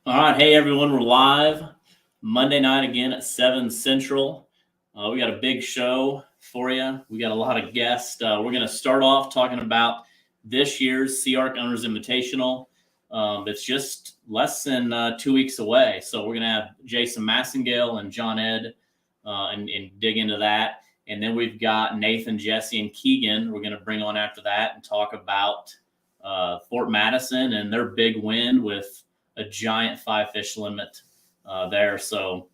All right. Hey, everyone. We're live Monday night again at 7 Central. We got a big show for you. We got a lot of guests. We're going to start off talking about this year's SeaArk Owners Invitational. It's just less than 2 weeks away. So we're going to have Jason Masingale and John Ed and dig into that. And then we've got Nathan, Jesse, and Keegan we're going to bring on after that and talk about Fort Madison and their big win with a giant 5-fish limit there. So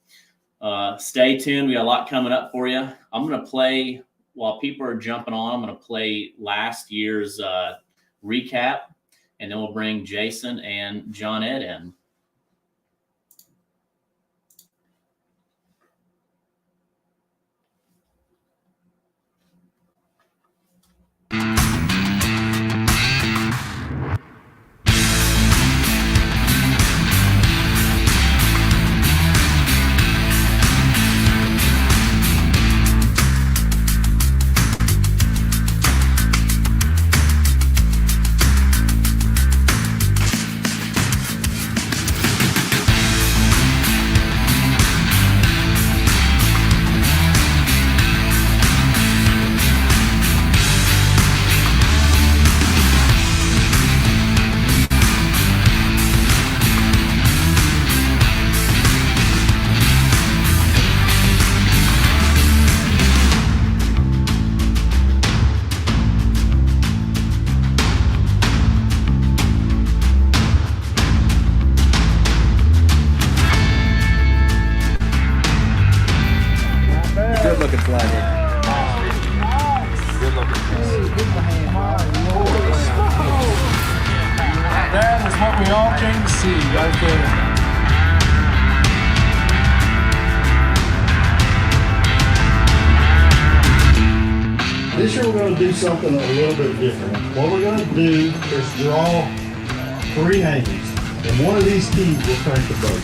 stay tuned. We got a lot coming up for you. I'm going to play, while people are jumping on, I'm going to play last year's recap, and then we'll bring Jason and John Ed in. This year we're going to do something a little bit different. What we're going to do is draw 3 hangings, and one of these keys will crank the boat.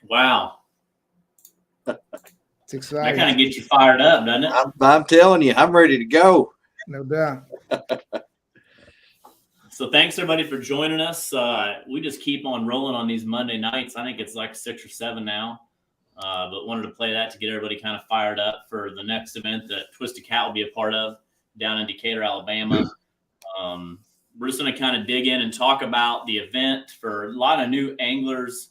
Wow. It's exciting. That kind of gets you fired up, doesn't it? I'm telling you, I'm ready to go. No doubt. So thanks everybody for joining us. We just keep on rolling on these Monday nights. I think it's like 6 or 7 now. But wanted to play that to get everybody kind of fired up for the next event that Twisted Cat will be a part of down in Decatur, Alabama. We're just going to kind of dig in and talk about the event for a lot of new anglers.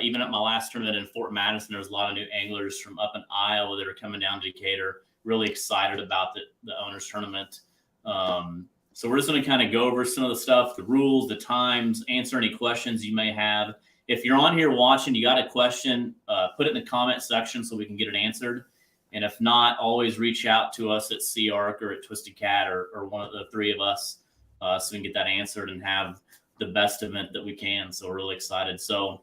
Even at my last tournament in Fort Madison, there was a lot of new anglers from up in Iowa that are coming down to Decatur, really excited about the owners tournament. So we're just going to kind of go over some of the stuff, the rules, the times, answer any questions you may have. If you're on here watching, you got a question, put it in the comment section so we can get it answered. And if not, always reach out to us at SeaArk or at Twisted Cat or one of the 3 of us so we can get that answered and have the best event that we can. So we're really excited. So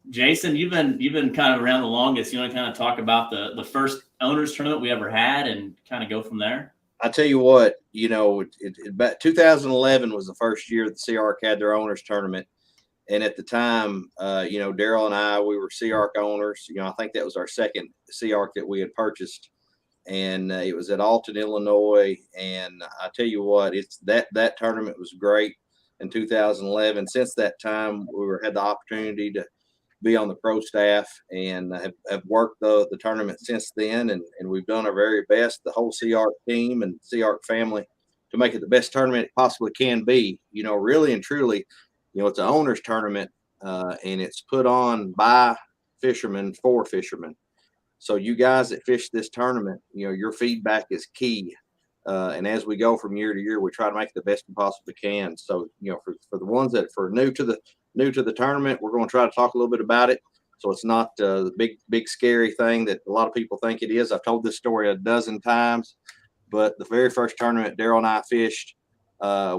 Jason, you've been kind of around the longest. You want to kind of talk about the first owners tournament we ever had and kind of go from there? I tell you what, about 2011 was the first year that SeaArk had their owners tournament. And at the time, Daryl and I, we were SeaArk owners. I think that was our second SeaArk that we had purchased. And it was at Alton, Illinois. And I tell you what, it's that tournament was great in 2011. Since that time, we had the opportunity to be on the pro staff and have worked the tournament since then. And we've done our very best, the whole SeaArk team and SeaArk family, to make it the best tournament it possibly can be. Really and truly, it's an owner's tournament and it's put on by fishermen for fishermen. So you guys that fish this tournament, your feedback is key. And as we go from year to year, we try to make it the best we possibly can. So, for the ones that are new to the tournament, we're going to try to talk a little bit about it. So it's not the big scary thing that a lot of people think it is. I've told this story a dozen times, but the very first tournament Daryl and I fished,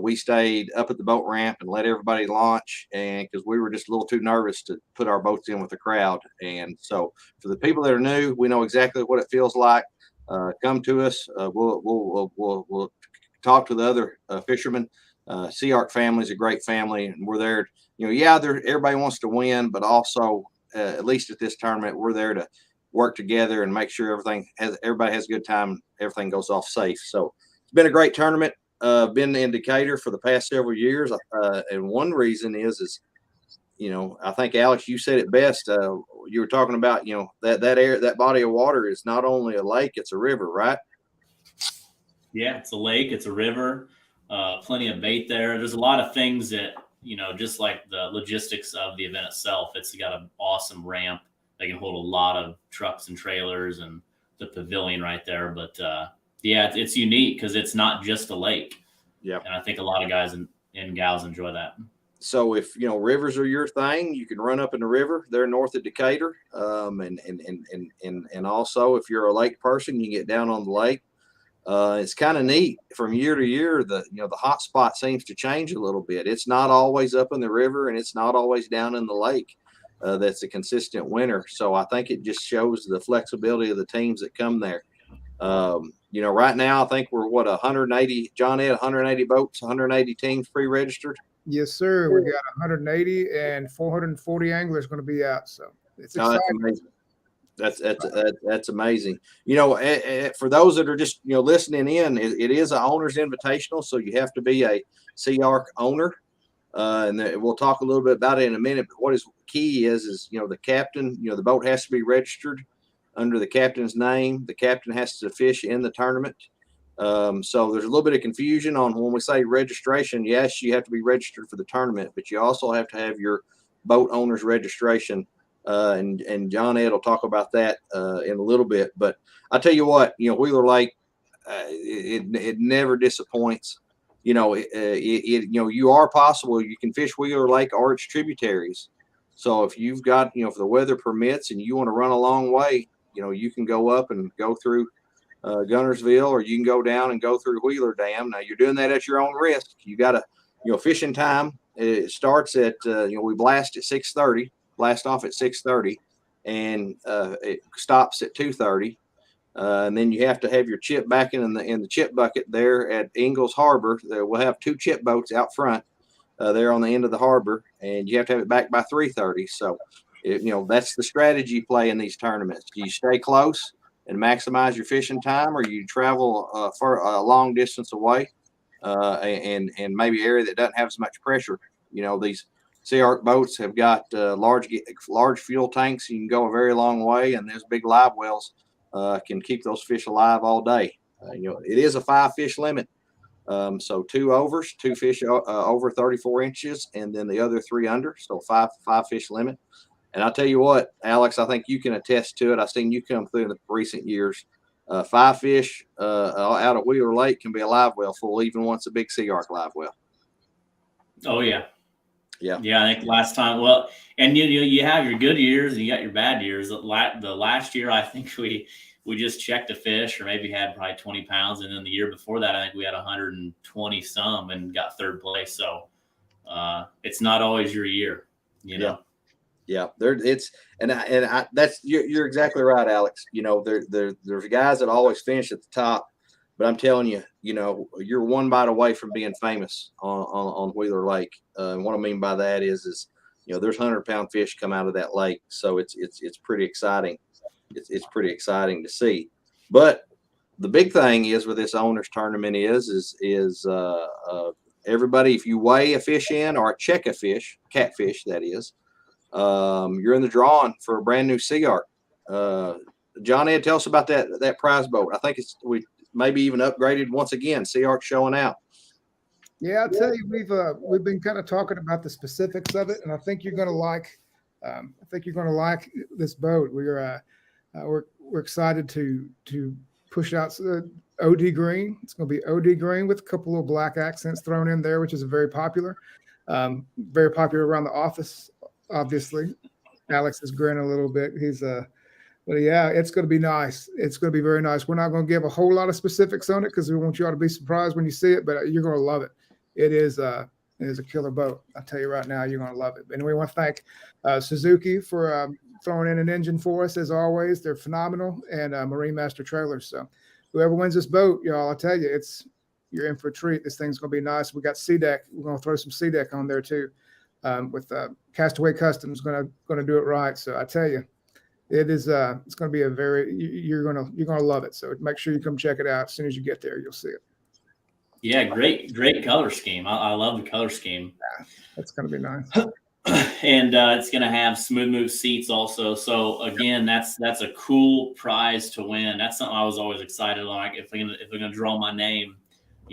we stayed up at the boat ramp and let everybody launch, and because we were just a little too nervous to put our boats in with the crowd. And so for the people that are new, we know exactly what it feels like. Come to us. We'll talk to the other fishermen SeaArk family is a great family, and we're there. Yeah, everybody wants to win, but also at least at this tournament, we're there to work together and make sure everybody has a good time. Everything goes off safe. So it's been a great tournament. Been in Decatur for the past several years, and one reason is I think Alex, you said it best. You were talking about that body of water is not only a lake, it's a river, right? Yeah, it's a lake, it's a river, plenty of bait there. There's a lot of things that, just like the logistics of the event itself, it's got an awesome ramp. They can hold a lot of trucks and trailers and the pavilion right there. But yeah, it's unique because it's not just a lake. Yeah. And I think a lot of guys and gals enjoy that. So if rivers are your thing, you can run up in the river there north of Decatur, and also if you're a lake person, you get down on the lake. It's kind of neat from year to year. The hot spot seems to change a little bit. It's not always up in the river, and it's not always down in the lake. That's a consistent winner. So I think it just shows the flexibility of the teams that come there. Right now I think we're 180, John Ed, 180 boats, 180 teams pre-registered. Yes, sir. We got 180 and 440 anglers going to be out. So it's exciting. That's amazing. That's amazing. For those that are just listening in, it is an owner's invitational, so you have to be a SeaArk owner, and we'll talk a little bit about it in a minute. But what is key is the captain. The boat has to be registered under the captain's name. The captain has to fish in the tournament. So there's a little bit of confusion on when we say registration. Yes, you have to be registered for the tournament, but you also have to have your boat owner's registration. And John Ed will talk about that in a little bit. But I tell you what, Wheeler Lake, it never disappoints. You are possible. You can fish Wheeler Lake or its tributaries. So if you've got, if the weather permits and you want to run a long way, you can go up and go through Gunnersville, or you can go down and go through Wheeler Dam. Now you're doing that at your own risk. You got to, fishing time. It starts at, we blast at 6:30. Blast off at 6:30, and it stops at 2:30. And then you have to have your chip back in the chip bucket there at Ingalls Harbor. We'll have 2 chip boats out front there on the end of the harbor, and you have to have it back by 3:30. So, that's the strategy play in these tournaments. You stay close and maximize your fishing time, or you travel for a long distance away, and maybe area that doesn't have as much pressure. These SeaArk boats have got large fuel tanks. You can go a very long way, and those big live wells can keep those fish alive all day. It is a 5 fish limit. So 2 overs, 2 fish over 34 inches, and then the other 3 under. So 5 fish limit. And I'll tell you what, Alex, I think you can attest to it. I've seen you come through in the recent years. 5 fish out of Wheeler Lake can be a live well full, even once a big SeaArk live well. Oh yeah. Yeah. Yeah, I think last time. Well, and you have your good years and you got your bad years. The last year, I think we just checked a fish, or maybe had probably 20 pounds, and then the year before that, I think we had 120 some and got 3rd place. So it's not always your year, Yeah, you're exactly right, Alex. There's guys that always finish at the top, but I'm telling you, you're one bite away from being famous on Wheeler Lake. And what I mean by that is there's 100-pound fish come out of that lake, so it's pretty exciting. It's pretty exciting to see. But the big thing is with this owners tournament is everybody, if you weigh a fish in or check a fish, catfish that is, you're in the drawing for a brand new SeaArk. John Ed, tell us about that prize boat. I think we maybe even upgraded once again. SeaArk showing out. Yeah, I'll tell you, we've been kind of talking about the specifics of it, and I think you're going to like. I think you're going to like this boat. We're excited to push out OD green. It's going to be OD green with a couple of black accents thrown in there, which is very popular around the office. Obviously, Alex is grinning a little bit. But yeah, it's going to be nice. It's going to be very nice. We're not going to give a whole lot of specifics on it because we want you all to be surprised when you see it, but you're going to love it. It is a killer boat. I'll tell you right now, you're going to love it. And we want to thank Suzuki for throwing in an engine for us, as always. They're phenomenal, and Marine Master Trailers. So whoever wins this boat, y'all, I'll tell you, you're in for a treat. This thing's going to be nice. We got sea deck. We're going to throw some sea deck on there too, with Castaway Customs going to do it right. So I tell you, it is it's going to be you're going to love it. So make sure you come check it out. As soon as you get there, you'll see it. Yeah, great color scheme. I love the color scheme. Yeah, that's going to be nice. And it's going to have smooth move seats also. So again, that's a cool prize to win. That's something I was always excited like if they're going to draw my name,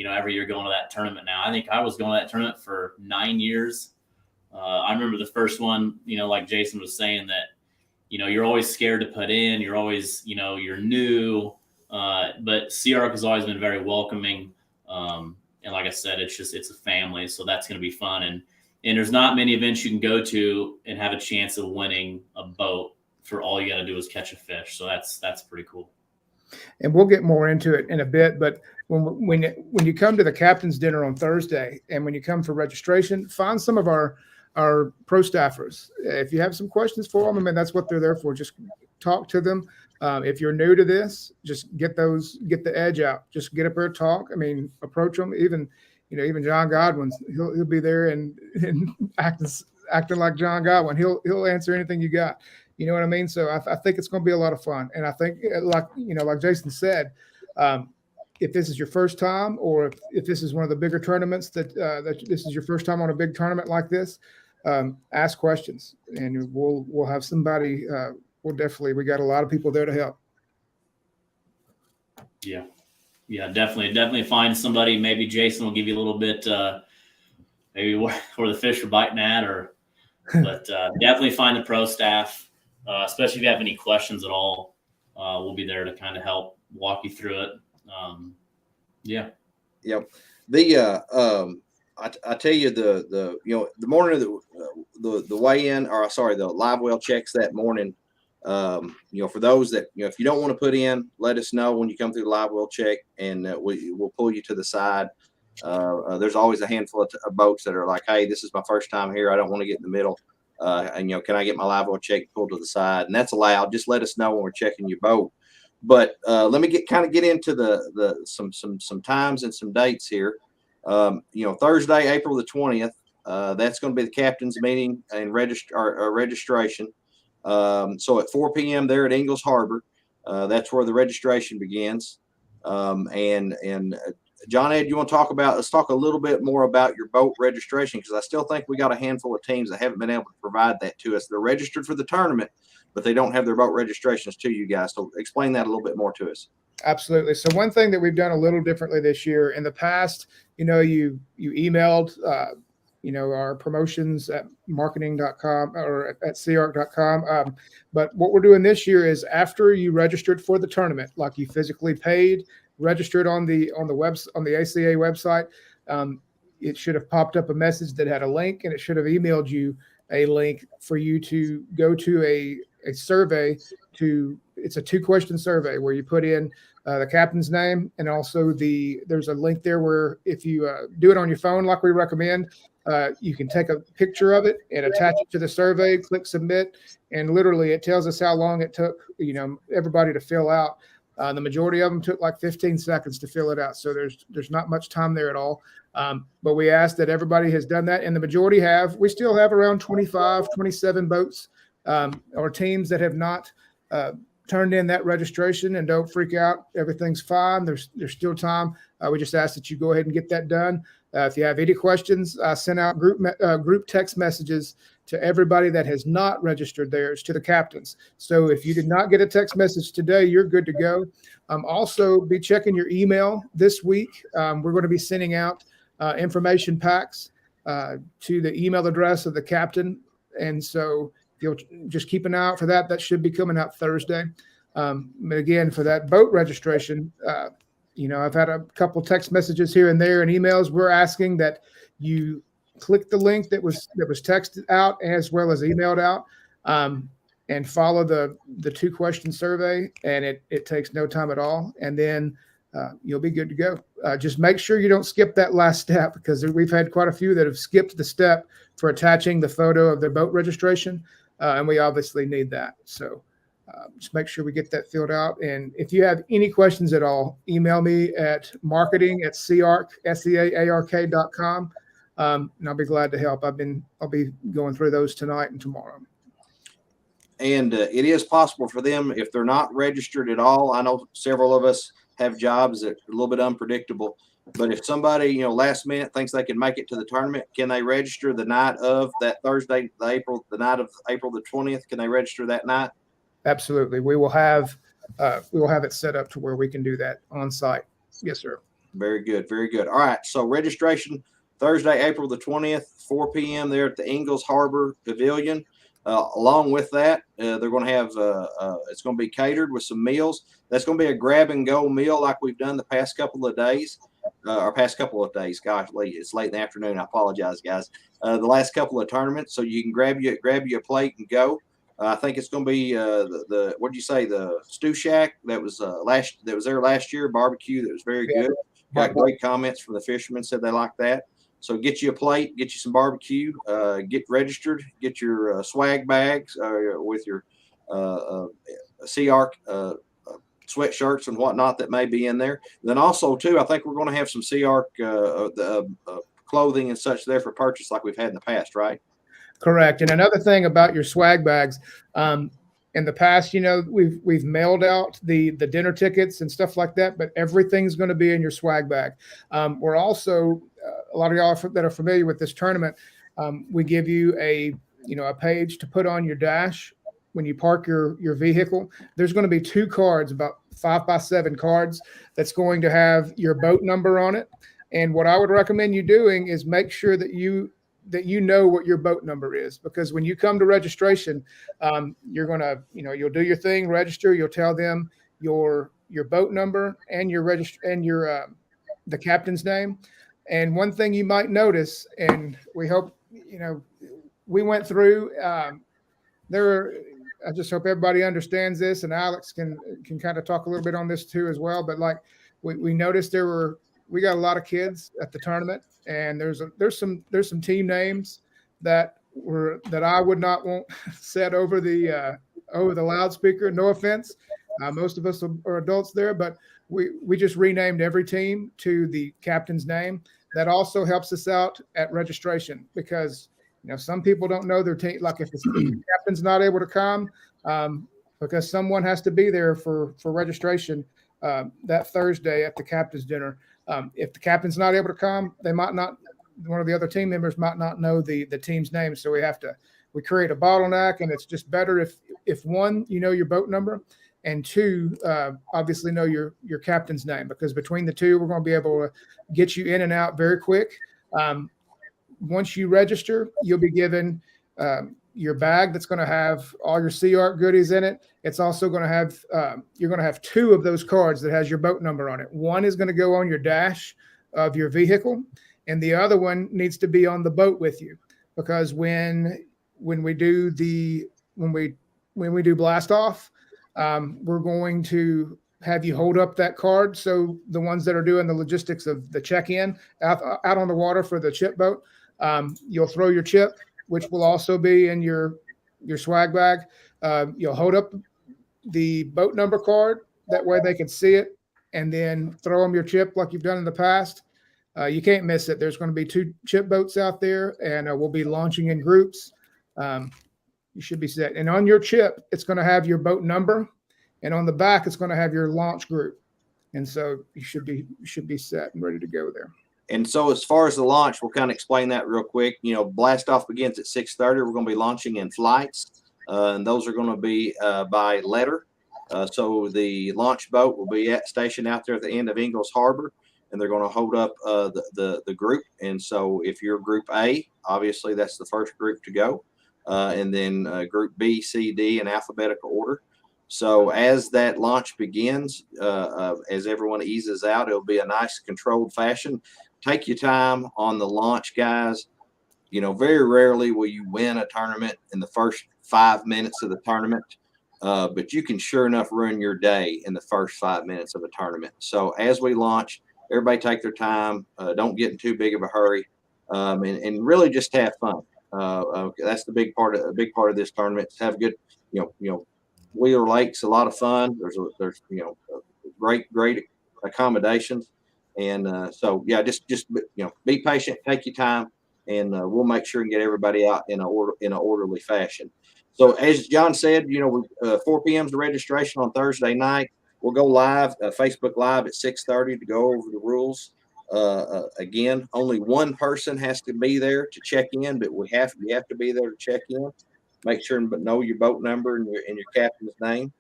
every year going to that tournament. Now I think I was going to that tournament for 9 years. I remember the first one, like Jason was saying that, you're always scared to put in. You're always, you're new. But SeaArk has always been very welcoming. And like I said, it's a family. So that's going to be fun. And there's not many events you can go to and have a chance of winning a boat for all you got to do is catch a fish. So that's pretty cool. And we'll get more into it in a bit. But when you come to the captain's dinner on Thursday and when you come for registration, find some of our pro staffers. If you have some questions for them, I mean, that's what they're there for. Just talk to them. If you're new to this, just get the edge out. Just get up there, talk. I mean, approach them. Even John Godwin, he'll be there and acting like John Godwin. He'll answer anything you got. You know what I mean? So I think it's going to be a lot of fun. And I think like Jason said, if this is your first time, or if this is one of the bigger tournaments that this is your first time on a big tournament like this, ask questions, and we'll have somebody. We got a lot of people there to help. Yeah, definitely find somebody. Maybe Jason will give you a little bit, maybe where the fish are biting at, but definitely find the pro staff, especially if you have any questions at all. We'll be there to kind of help walk you through it. Yeah. Yep. I tell you the morning of the weigh-in, or sorry, the live well checks that morning. For those that, if you don't want to put in, let us know when you come through the live well check, and we'll pull you to the side. There's always a handful of boats that are like, hey, this is my first time here. I don't want to get in the middle. And can I get my live well check pulled to the side? And that's allowed. Just let us know when we're checking your boat. But let me get into some times and some dates here. Thursday, April the 20th, that's going to be the captain's meeting and registration. So at 4 p.m. there at Ingalls Harbor, that's where the registration begins. And John Ed, let's talk a little bit more about your boat registration, because I still think we got a handful of teams that haven't been able to provide that to us. They're registered for the tournament, but they don't have their boat registrations to you guys. So explain that a little bit more to us. Absolutely. So one thing that we've done a little differently this year, in the past, you emailed, our promotions at marketing.com or at SeaArk.com. But what we're doing this year is, after you registered for the tournament, like you physically paid, registered on the ACA website, it should have popped up a message that had a link, and it should have emailed you a link for you to go to a survey. It's a 2-question survey where you put in the captain's name, and also there's a link there where if you do it on your phone like we recommend, you can take a picture of it and attach it to the survey, click submit, and literally it tells us how long it took everybody to fill out. The majority of them took like 15 seconds to fill it out, so there's not much time there at all. But we asked that everybody has done that, and the majority have. We still have around 25, 27 boats or teams that have not turned in that registration. And don't freak out, everything's fine. There's still time. We just ask that you go ahead and get that done. If you have any questions, send out group text messages to everybody that has not registered theirs, to the captains. So if you did not get a text message today, you're good to go. Also, be checking your email this week. We're going to be sending out information packs to the email address of the captain. And so you'll just keep an eye out for that. That should be coming out Thursday. But again, for that boat registration, I've had a couple text messages here and there and emails. We're asking that you click the link that was texted out as well as emailed out, and follow the 2-question survey. And it takes no time at all. And then you'll be good to go. Just make sure you don't skip that last step, because we've had quite a few that have skipped the step for attaching the photo of their boat registration. And we obviously need that. So Just make sure we get that filled out. And if you have any questions at all, email me at marketing@SeaArk.com. And I'll be glad to help. I'll be going through those tonight and tomorrow. And it is possible for them if they're not registered at all. I know several of us have jobs that are a little bit unpredictable, but if somebody, last minute thinks they can make it to the tournament, can they register the night of that Thursday, the night of April the 20th? Can they register that night? Absolutely. We will have it set up to where we can do that on site. Yes, sir. Very good. Very good. All right. So registration Thursday, April the 20th, 4 p.m. there at the Ingalls Harbor Pavilion. Along with that, they're going to have it's going to be catered with some meals. That's going to be a grab and go meal like we've done the past couple of days. Gosh, it's late in the afternoon. I apologize, guys. The last couple of tournaments, so you can grab you a plate and go. I think it's going to be the what did you say, the Stew Shack that was there last year, barbecue that was very good. Got great comments from the fishermen, said they like that. So get you a plate, get you some barbecue, get registered, get your swag bags with your SeaArk sweatshirts and whatnot that may be in there. Then also too, I think we're going to have some SeaArk clothing and such there for purchase like we've had in the past, right? Correct. And another thing about your swag bags, in the past, we've mailed out the dinner tickets and stuff like that, but everything's going to be in your swag bag. We're also, a lot of y'all that are familiar with this tournament, we give you a page to put on your dash when you park your vehicle. There's going to be 2 cards, about 5x7 cards, that's going to have your boat number on it. And what I would recommend you doing is make sure that you know what your boat number is, because when you come to registration, you're going to, you'll do your thing, register, you'll tell them your boat number and the captain's name. And one thing you might notice, and we hope, we went through, I just hope everybody understands this, and Alex can kind of talk a little bit on this too as well. But like we noticed we got a lot of kids at the tournament, and there's some team names that I would not want said over the loudspeaker. No offense, most of us are adults there, but we just renamed every team to the captain's name. That also helps us out at registration, because some people don't know their team. Like if the captain's not able to come, because someone has to be there for registration that Thursday at the captain's dinner. If the captain's not able to come, one of the other team members might not know the team's name. So we create a bottleneck, and it's just better if one, your boat number, and 2, obviously know your captain's name, because between the 2, we're going to be able to get you in and out very quick. Once you register, you'll be given your bag that's going to have all your SeaArk goodies in it. It's also going to have, you're going to have 2 of those cards that has your boat number on it. One is going to go on your dash of your vehicle, and the other one needs to be on the boat with you, because when we do blast off, we're going to have you hold up that card. So the ones that are doing the logistics of the check-in out on the water for the chip boat, you'll throw your chip, which will also be in your swag bag. You'll hold up the boat number card. That way they can see it, and then throw them your chip like you've done in the past. You can't miss it. There's going to be 2 chip boats out there, and we'll be launching in groups. You should be set. And on your chip, it's going to have your boat number, and on the back, it's going to have your launch group. And so you should be set and ready to go there. And so as far as the launch, we'll kind of explain that real quick. Blast off begins at 6:30. We're going to be launching in flights, and those are going to be by letter. So the launch boat will be stationed out there at the end of Ingalls Harbor, and they're going to hold up the group. And so if you're Group A, obviously that's the first group to go, and then Group B, C, D in alphabetical order. So as that launch begins, as everyone eases out, it'll be a nice controlled fashion. Take your time on the launch, guys. Very rarely will you win a tournament in the first 5 minutes of the tournament, but you can sure enough ruin your day in the first 5 minutes of a tournament. So as we launch, everybody take their time. Don't get in too big of a hurry, and really just have fun. That's the big part of this tournament. Have a good, Wheeler Lake's a lot of fun. There's great accommodations, and so yeah, just be patient, take your time, and we'll make sure and get everybody out in an orderly fashion. So as John said, 4 p.m. is the registration on Thursday night. We'll go live, Facebook Live at 6:30 to go over the rules. Again, only one person has to be there to check in, but you have to be there to check in. Make sure and know your boat number and your captain's name.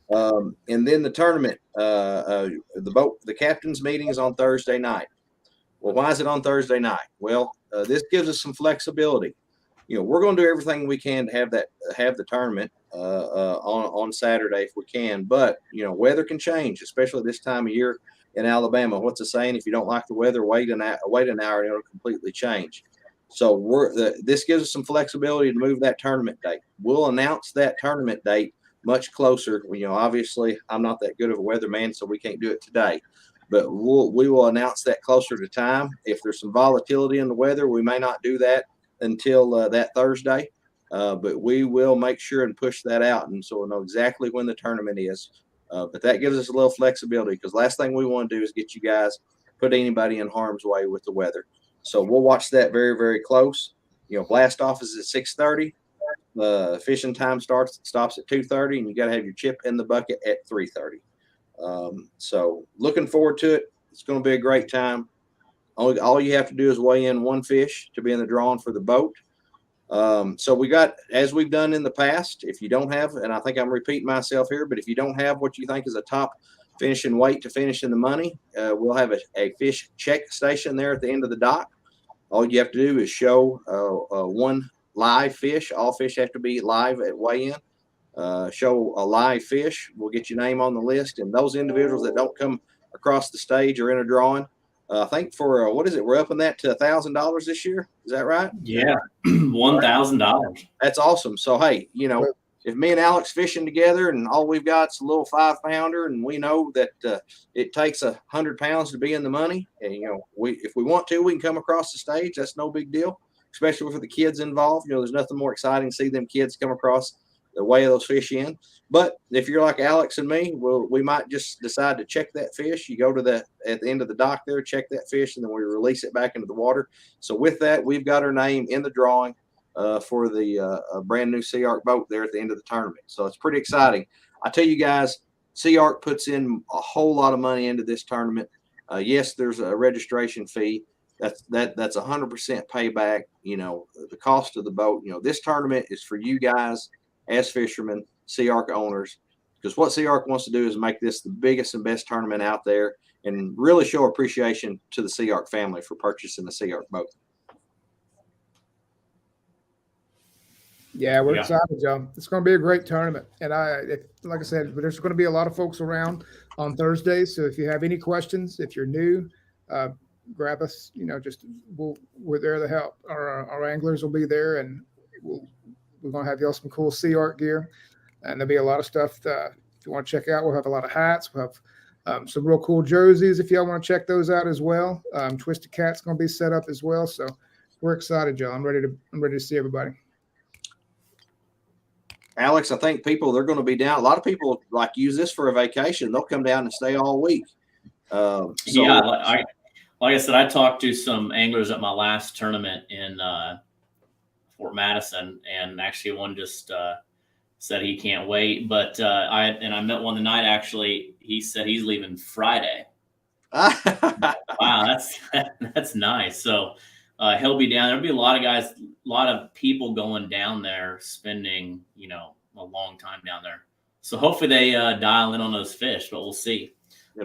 And then the tournament, the captain's meeting is on Thursday night. Well, why is it on Thursday night? Well, this gives us some flexibility. We're going to do everything we can to have the tournament on Saturday if we can. But weather can change, especially this time of year in Alabama. What's the saying? If you don't like the weather, wait an hour, and it'll completely change. So this gives us some flexibility to move that tournament date. We'll announce that tournament date much closer. Obviously, I'm not that good of a weatherman, so we can't do it today. But we will announce that closer to time. If there's some volatility in the weather, we may not do that until that Thursday. But we will make sure and push that out, and so we'll know exactly when the tournament is. But that gives us a little flexibility, because last thing we want to do is get you guys, put anybody in harm's way with the weather. So we'll watch that very, very close. Blast off is at 6:30. Fishing time stops at 2:30, and you got to have your chip in the bucket at 3:30. So looking forward to it. It's going to be a great time. All you have to do is weigh in one fish to be in the drawing for the boat. So we got, as we've done in the past, if you don't have, and I think I'm repeating myself here, but if you don't have what you think is a top finishing weight to finish in the money, we'll have a fish check station there at the end of the dock. All you have to do is show one live fish. All fish have to be live at weigh-in. Show a live fish. We'll get your name on the list, and those individuals that don't come across the stage are in a drawing. I think for what is it? We're upping that to $1,000 this year. Is that right? Yeah, $1,000. That's awesome. So hey, if me and Alex fishing together, and all we've got is a little 5-pounder, and we know that it takes 100 pounds to be in the money, and if we want to, we can come across the stage. That's no big deal, especially for the kids involved. There's nothing more exciting to see them kids come across the way of those fish in. But if you're like Alex and me, we might just decide to check that fish. You go to at the end of the dock there, check that fish, and then we release it back into the water. So with that, we've got our name in the drawing for the brand new SeaArk boat there at the end of the tournament. So it's pretty exciting. I tell you guys, SeaArk puts in a whole lot of money into this tournament. Yes, there's a registration fee. That's 100% payback. The cost of the boat. This tournament is for you guys as fishermen, SeaArk owners, because what SeaArk wants to do is make this the biggest and best tournament out there, and really show appreciation to the SeaArk family for purchasing the SeaArk boat. Yeah, we're excited, Joe. It's going to be a great tournament. And like I said, there's going to be a lot of folks around on Thursdays. So if you have any questions, if you're new, grab us. We're there to help. Our anglers will be there, and we're going to have y'all some cool SeaArk gear. And there'll be a lot of stuff if you want to check out. We'll have a lot of hats. We'll have some real cool jerseys if y'all want to check those out as well. Twisted Cat's going to be set up as well. So we're excited, Joe. I'm ready to see everybody. Alex, I think they're going to be down. A lot of people use this for a vacation. They'll come down and stay all week. Yeah, like I said, I talked to some anglers at my last tournament in Fort Madison, and actually one just said he can't wait. But I met one tonight. Actually, he said he's leaving Friday. Wow, that's nice. So he'll be down. There'll be a lot of guys, a lot of people going down there, spending a long time down there. So hopefully they dial in on those fish, but we'll see.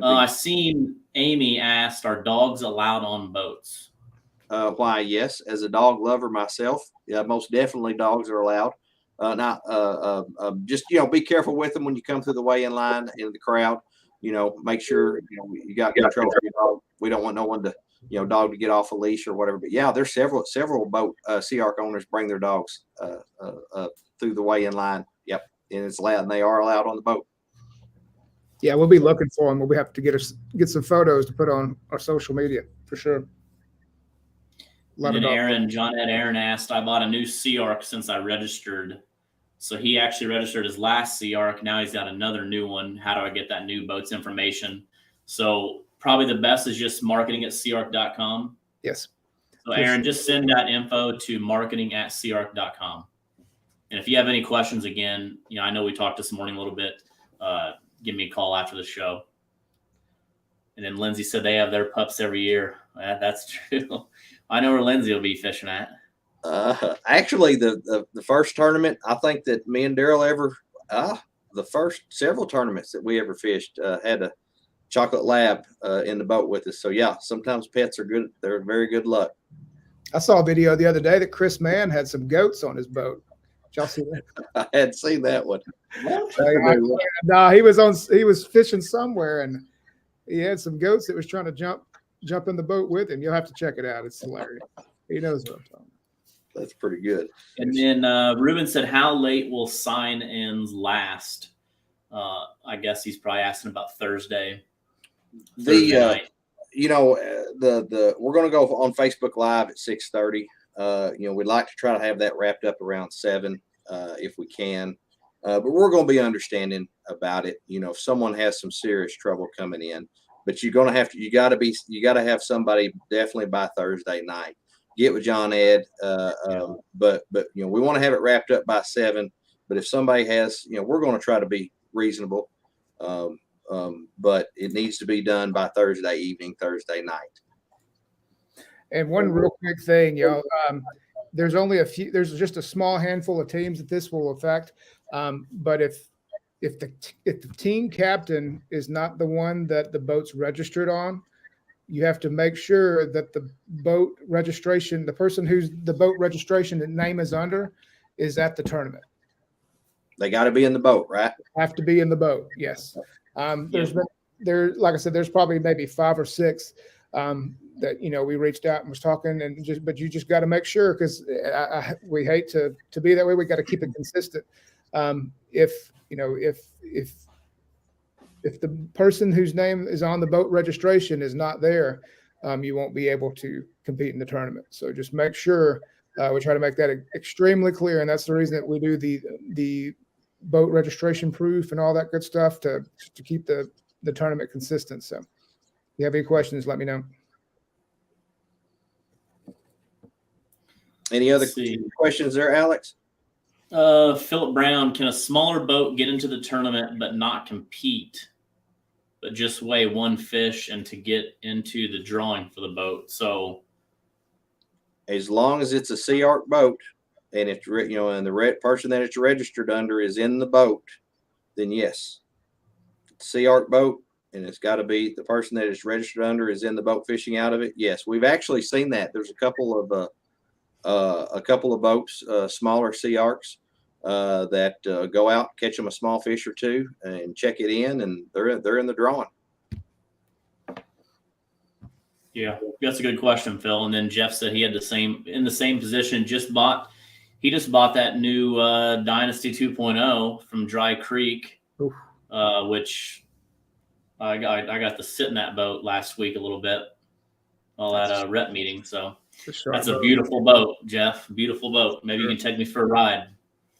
I seen Amy asked, "Are dogs allowed on boats?" Why, yes. As a dog lover myself, yeah, most definitely dogs are allowed. Just be careful with them when you come through the weigh-in line in the crowd. Make sure you got control of your dog. We don't want no one to dog to get off a leash or whatever. But yeah, there's several boat SeaArk owners bring their dogs through the weigh-in line. Yep, and it's allowed, and they are allowed on the boat. Yeah, we'll be looking for them. We'll have to get some photos to put on our social media for sure. And Aaron asked, "I bought a new SeaArk since I registered. So he actually registered his last SeaArk. Now he's got another new one. How do I get that new boat's information? So probably the best is just marketing at SeaArk.com. Yes. So Aaron, just send that info to marketing@SeaArk.com. And if you have any questions, again, I know we talked this morning a little bit. Give me a call after the show. And then Lindsay said they have their pups every year. That's true. I know where Lindsay will be fishing at. Actually, the first tournament, I think that me and Daryl the first several tournaments that we ever fished had a chocolate lab in the boat with us. So yeah, sometimes pets are good. They're very good luck. I saw a video the other day that Chris Mann had some goats on his boat. Did y'all see that? I had seen that one. No, he was fishing somewhere and he had some goats that was trying to jump in the boat with him. You'll have to check it out. It's hilarious. He knows what I'm talking about. That's pretty good. And then Ruben said, how late will sign-ins last? I guess he's probably asking about Thursday. Night. We're going to go on Facebook Live at 6:30. We'd like to try to have that wrapped up around 7 if we can. But we're going to be understanding about it. If someone has some serious trouble coming in, but you got to have somebody definitely by Thursday night. Get with John Ed. But we want to have it wrapped up by 7. But if somebody has, we're going to try to be reasonable. But it needs to be done by Thursday evening, Thursday night. And one real quick thing, y'all, there's just a small handful of teams that this will affect. But if the team captain is not the one that the boat's registered on, you have to make sure that the boat registration, the person who's the boat registration and name is under, is at the tournament. They got to be in the boat, right? Have to be in the boat. Yes. Like I said, there's probably maybe 5 or 6 that we reached out and was talking, but you just got to make sure, because we hate to be that way. We got to keep it consistent. If the person whose name is on the boat registration is not there, you won't be able to compete in the tournament. So just make sure we try to make that extremely clear, and that's the reason that we do the boat registration proof and all that good stuff to keep the tournament consistent. So if you have any questions, let me know. Any other questions there, Alex? Philip Brown, can a smaller boat get into the tournament but not compete, but just weigh 1 fish and to get into the drawing for the boat? So as long as it's a SeaArk boat, and if and the person that it's registered under is in the boat, then yes. SeaArk boat, and it's got to be the person that it's registered under is in the boat fishing out of it. Yes, we've actually seen that. There's a couple of boats, smaller SeaArks, that go out, catch them a small fish or 2, and check it in, and they're in the drawing. Yeah, that's a good question, Phil. And then Jeff said he had in the same position. He just bought that new Dynasty 2.0 from Dry Creek, which I got to sit in that boat last week a little bit while at a rep meeting. So that's a beautiful boat, Jeff. Beautiful boat. Maybe you can take me for a ride.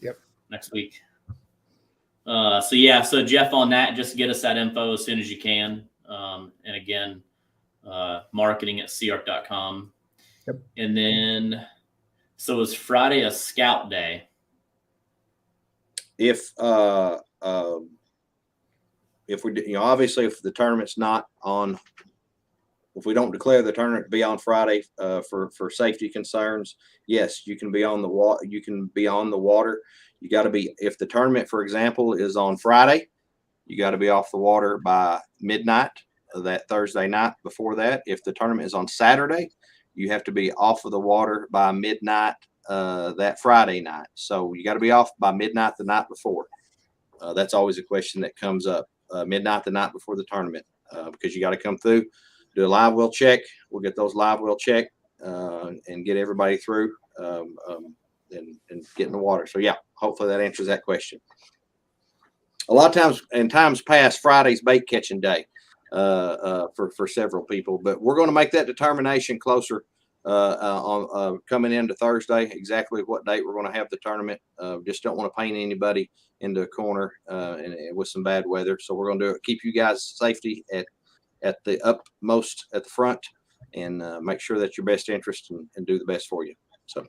Yep. Next week. So Jeff, on that, just get us that info as soon as you can. And again, marketing@SeaArk.com. Yep. And then, so is Friday a scout day? If we, obviously, if the tournament's not on, if we don't declare the tournament to be on Friday for safety concerns, yes, you can be on the water. You can be on the water. You got to be, if the tournament, for example, is on Friday, you got to be off the water by midnight that Thursday night before that. If the tournament is on Saturday, you have to be off of the water by midnight that Friday night. So you got to be off by midnight the night before. That's always a question that comes up. Midnight the night before the tournament, because you got to come through, do a live well check. We'll get those live well checked and get everybody through and get in the water. So yeah, hopefully that answers that question. A lot of times, in times past, Friday's bait catching day for several people, but we're going to make that determination closer on coming into Thursday, exactly what date we're going to have the tournament. Just don't want to paint anybody into a corner and with some bad weather. So we're going to keep you guys safety at the upmost at the front, and make sure that your best interest and do the best for you. So.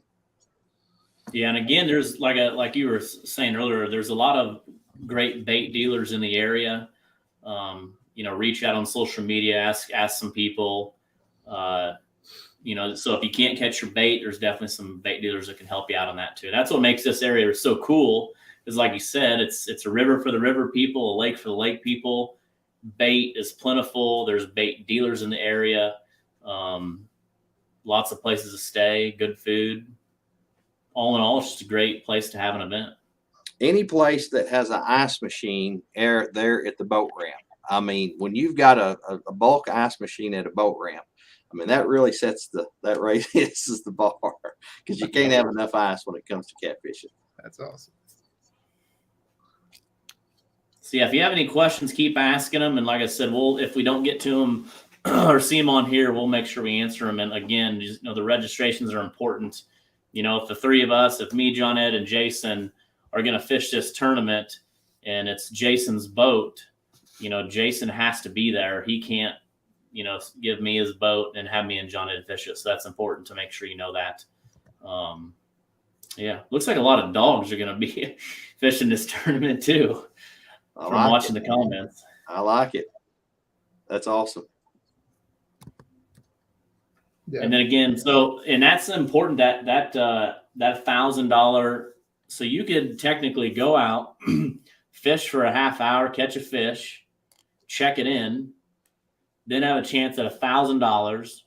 Yeah, and again, there's like you were saying earlier, there's a lot of great bait dealers in the area. Reach out on social media, ask some people. So if you can't catch your bait, there's definitely some bait dealers that can help you out on that too. That's what makes this area so cool. Is like you said, it's a river for the river people, a lake for the lake people. Bait is plentiful. There's bait dealers in the area. Lots of places to stay, good food. All in all, it's just a great place to have an event. Any place that has an ice machine there at the boat ramp. I mean, when you've got a bulk ice machine at a boat ramp, I mean, that really raises the bar, because you can't have enough ice when it comes to catfishing. That's awesome. So yeah, if you have any questions, keep asking them. And like I said, if we don't get to them or see them on here, we'll make sure we answer them. And again, the registrations are important. If the three of us, if me, John Ed, and Jason are going to fish this tournament and it's Jason's boat, Jason has to be there. He can't, give me his boat and have me and John Ed fish it. So that's important to make sure you know that. Looks like a lot of dogs are going to be fishing this tournament too. From watching the comments. I like it. That's awesome. Yeah. And then again, and that's important that $1,000. So you could technically go out, fish for a half hour, catch a fish, check it in, then have a chance at $1,000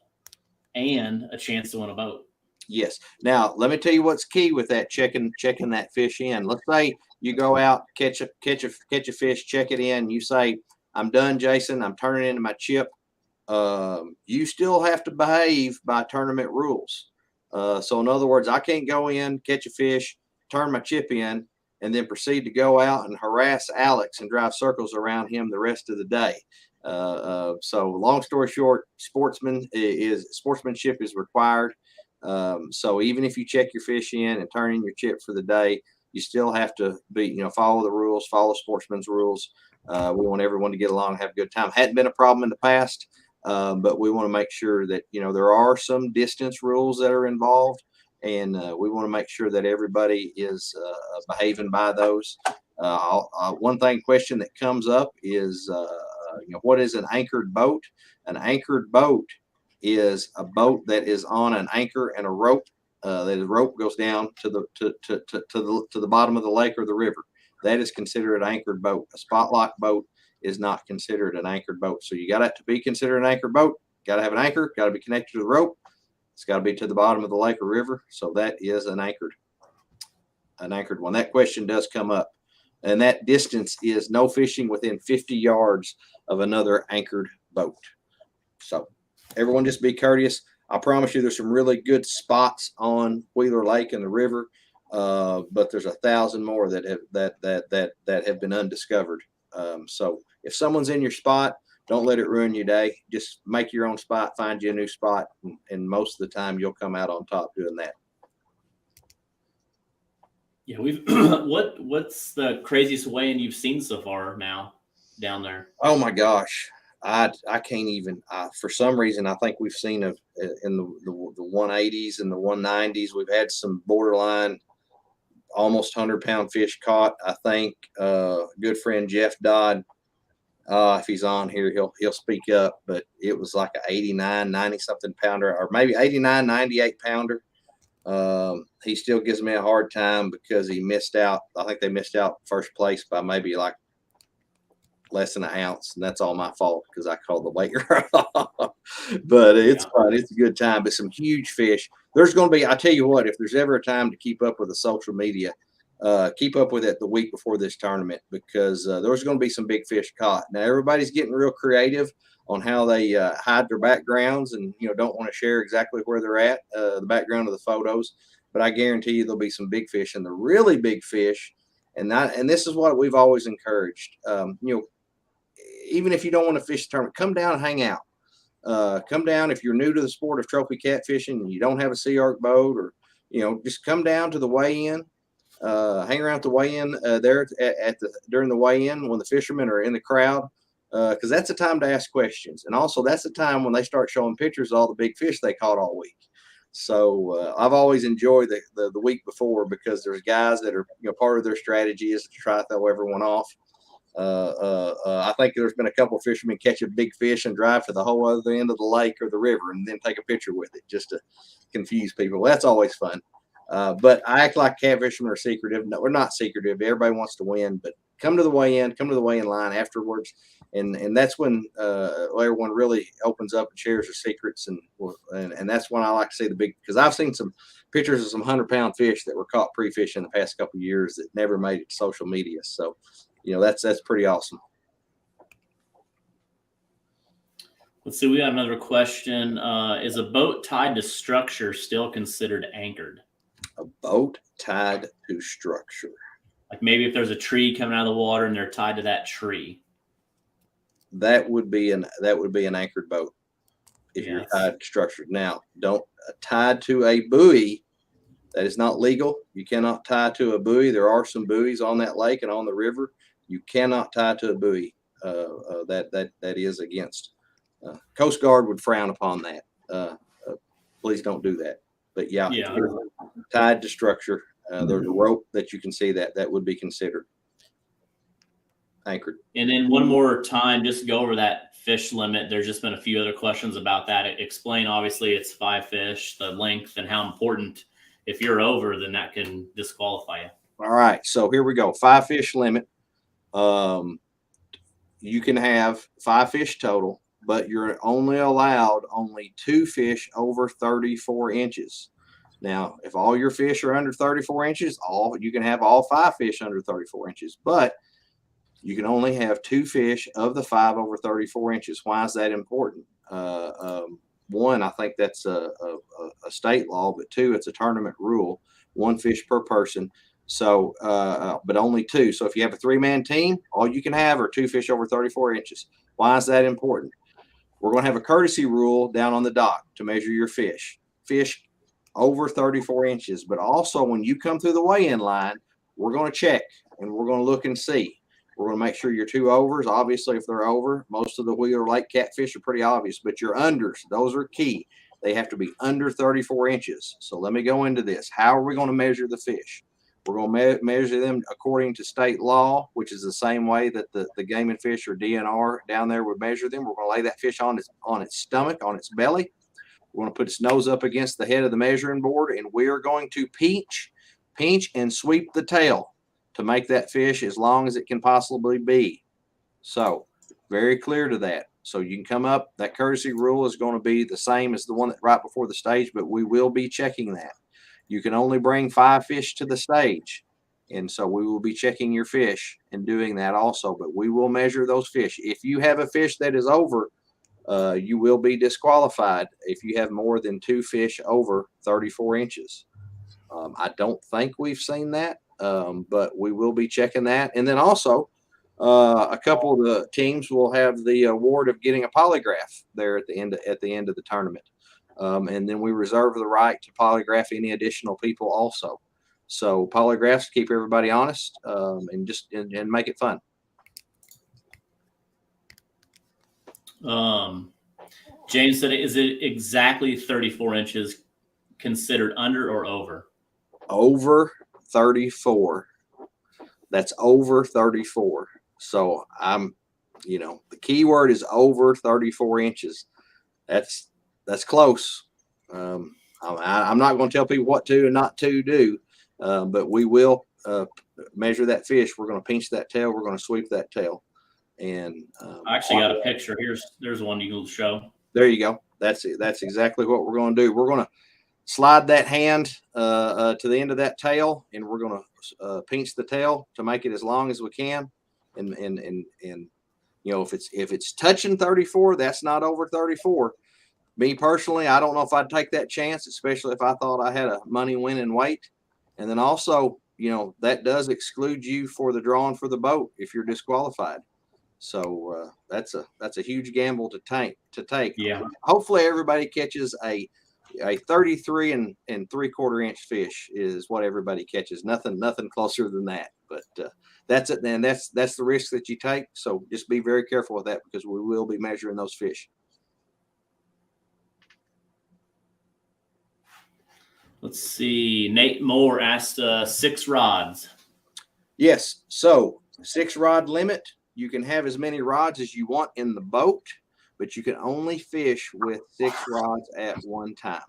and a chance to win a boat. Yes. Now, let me tell you what's key with that checking that fish in. Let's say you go out, catch a fish, check it in. You say, "I'm done, Jason. I'm turning into my chip." You still have to behave by tournament rules. So in other words, I can't go in, catch a fish, turn my chip in, and then proceed to go out and harass Alex and drive circles around him the rest of the day. So long story short, sportsmanship is required. So even if you check your fish in and turn in your chip for the day, you still have to follow the rules, follow sportsman's rules. We want everyone to get along and have a good time. Hadn't been a problem in the past. But we want to make sure that, there are some distance rules that are involved, and we want to make sure that everybody is behaving by those. One question that comes up is, what is an anchored boat? An anchored boat is a boat that is on an anchor and a rope. The rope goes down to the bottom of the lake or the river. That is considered an anchored boat. A spot lock boat is not considered an anchored boat. So you got to be considered an anchored boat. Got to have an anchor, got to be connected to the rope. It's got to be to the bottom of the lake or river. So that is an anchored one. That question does come up. And that distance is no fishing within 50 yards of another anchored boat. So everyone just be courteous. I promise you there's some really good spots on Wheeler Lake and the river. But there's 1,000 more that have been undiscovered. So if someone's in your spot, don't let it ruin your day. Just make your own spot, find you a new spot, and most of the time you'll come out on top doing that. Yeah, what's the craziest weighing you've seen so far now down there? Oh my gosh, I can't even. For some reason, I think we've seen in the 180s and the 190s. We've had some borderline almost 100-pound fish caught. I think good friend Jeff Dodd, if he's on here, he'll speak up, but it was like an 89, 90 something pounder, or maybe 89, 98 pounder. He still gives me a hard time because he missed out. I think they missed out first place by maybe like less than an ounce, and that's all my fault because I called the weight wrong. But it's fun. It's a good time. But some huge fish. There's going to be, I tell you what, if there's ever a time to keep up with the social media, keep up with it the week before this tournament, because there's going to be some big fish caught. Now everybody's getting real creative on how they hide their backgrounds and don't want to share exactly where they're at, the background of the photos. But I guarantee you there'll be some big fish, and the really big fish. And this is what we've always encouraged. Even if you don't want to fish the tournament, come down and hang out. come down. If you're new to the sport of trophy catfishing and you don't have a SeaArk boat, or, just come down to the weigh-in, hang around at the weigh-in there during the weigh-in when the fishermen are in the crowd, because that's the time to ask questions. And also that's the time when they start showing pictures of all the big fish they caught all week. So I've always enjoyed the week before, because there's guys that are, part of their strategy is to try to throw everyone off. I think there's been a couple of fishermen catch a big fish and drive to the whole other end of the lake or the river and then take a picture with it just to confuse people. Well, that's always fun. But I act like catfishermen are secretive. No, we're not secretive. Everybody wants to win, but come to the weigh-in line afterwards. And that's when everyone really opens up and shares their secrets. And that's when I like to see the big, because I've seen some pictures of some 100-pound fish that were caught pre-fishing the past couple of years that never made it to social media. So, that's pretty awesome. Let's see. We got another question. Is a boat tied to structure still considered anchored? A boat tied to structure. Like maybe if there's a tree coming out of the water and they're tied to that tree. That would be an anchored boat if you're tied to structure. Now, don't tied to a buoy. That is not legal. You cannot tie to a buoy. There are some buoys on that lake and on the river. You cannot tie to a buoy. That is against. Coast Guard would frown upon that. Please don't do that. But yeah. Tied to structure. There's a rope that you can see that would be considered anchored. And then one more time, just to go over that fish limit. There's just been a few other questions about that. Explain, obviously, it's 5 fish, the length, and how important. If you're over, then that can disqualify you. All right. So here we go. 5 fish limit. You can have 5 fish total, but you're only allowed 2 fish over 34 inches. Now, if all your fish are under 34 inches, you can have all 5 fish under 34 inches, but you can only have 2 fish of the 5 over 34 inches. Why is that important? One, I think that's a state law, but 2, it's a tournament rule, 1 fish per person. So, but only 2. So if you have a 3-man team, all you can have are 2 fish over 34 inches. Why is that important? We're going to have a courtesy rule down on the dock to measure your fish over 34 inches. But also when you come through the weigh-in line, we're going to check and we're going to look and see. We're going to make sure your 2 overs, obviously, if they're over, most of the Wheeler Lake catfish are pretty obvious, but your unders, those are key. They have to be under 34 inches. So let me go into this. How are we going to measure the fish? We're going to measure them according to state law, which is the same way that the Game and Fish or DNR down there would measure them. We're going to lay that fish on its stomach, on its belly. We're going to put its nose up against the head of the measuring board, and we are going to pinch and sweep the tail to make that fish as long as it can possibly be. So very clear to that. So you can come up. That courtesy rule is going to be the same as the one that right before the stage, but we will be checking that. You can only bring 5 fish to the stage. And so we will be checking your fish and doing that also, but we will measure those fish. If you have a fish that is over, you will be disqualified if you have more than 2 fish over 34 inches. I don't think we've seen that, but we will be checking that. And then also, a couple of the teams will have the award of getting a polygraph there at the end of the tournament. And then we reserve the right to polygraph any additional people also. So polygraphs keep everybody honest, and make it fun. James said, is it exactly 34 inches considered under or over? Over 34. That's over 34. So the key word is over 34 inches. That's close. I'm not going to tell people what to and not to do, but we will measure that fish. We're going to pinch that tail. We're going to sweep that tail. And I actually got a picture. There's one you can show. There you go. That's it. That's exactly what we're going to do. We're going to slide that hand to the end of that tail, and we're going to pinch the tail to make it as long as we can. And if it's touching 34, that's not over 34. Me personally, I don't know if I'd take that chance, especially if I thought I had a money winning weight. And then also, that does exclude you for the drawing for the boat if you're disqualified. So that's a huge gamble to take. Yeah. Hopefully everybody catches a 33 and 3/4 inch fish is what everybody catches. Nothing closer than that. But that's it. Then that's the risk that you take. So just be very careful with that, because we will be measuring those fish. Let's see. Nate Moore asked 6 rods. Yes. So 6 rod limit. You can have as many rods as you want in the boat, but you can only fish with 6 rods at one time.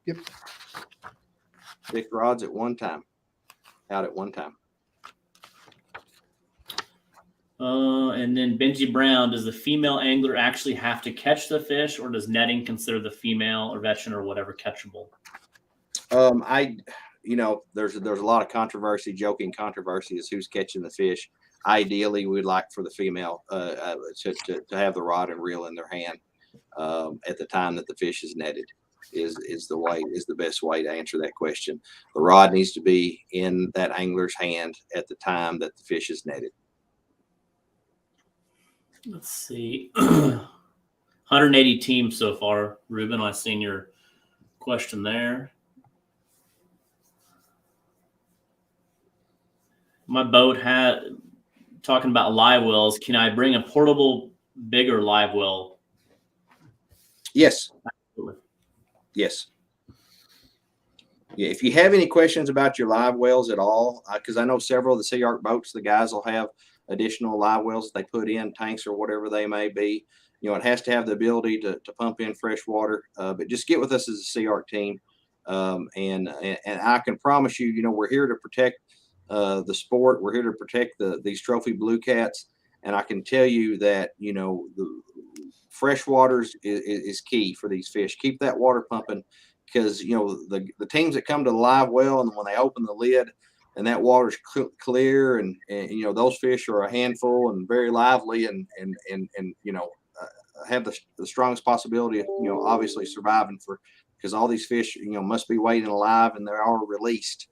Yep. 6 rods at one time, out at one time. And then Benji Brown, does the female angler actually have to catch the fish, or does netting consider the female or veteran or whatever catchable? There's a lot of controversy, joking controversy, is who's catching the fish. Ideally, we'd like for the female to have the rod and reel in their hand at the time that the fish is netted. Is the best way to answer that question. The rod needs to be in that angler's hand at the time that the fish is netted. Let's see. 180 teams so far. Ruben, I've seen your question there. My boat had, talking about live wells, can I bring a portable, bigger live well? Yes. Absolutely. Yes. Yeah. If you have any questions about your live wells at all, because I know several of the SeaArk boats, the guys will have additional live wells that they put in tanks or whatever they may be. It has to have the ability to pump in fresh water, but just get with us as a SeaArk team. And I can promise you, we're here to protect the sport. We're here to protect these trophy blue cats. And I can tell you that, the fresh waters is key for these fish. Keep that water pumping, because, the teams that come to the live well, and when they open the lid and that water's clear, and those fish are a handful and very lively, and have the strongest possibility of, obviously surviving, because all these fish, must be waiting alive, and they're all released.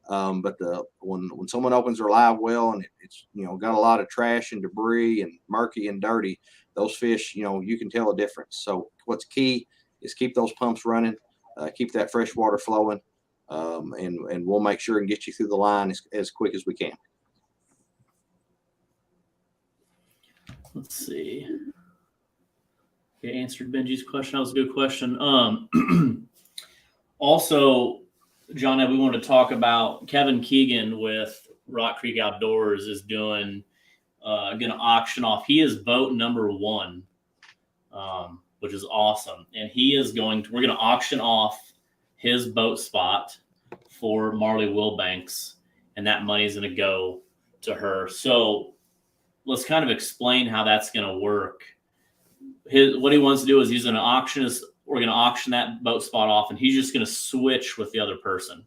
But when someone opens their live well and it's got a lot of trash and debris and murky and dirty, those fish, you can tell a difference. So what's key is keep those pumps running, keep that fresh water flowing, and we'll make sure and get you through the line as quick as we can. Let's see. Okay, answered Benji's question. That was a good question. Also, John, we want to talk about Kevin Keegan with Rock Creek Outdoors is going to auction off. He is boat number 1, which is awesome. And we're going to auction off his boat spot for Marley Wilbanks, and that money is going to go to her. So let's kind of explain how that's going to work. What he wants to do is we're going to auction that boat spot off, and he's just going to switch with the other person.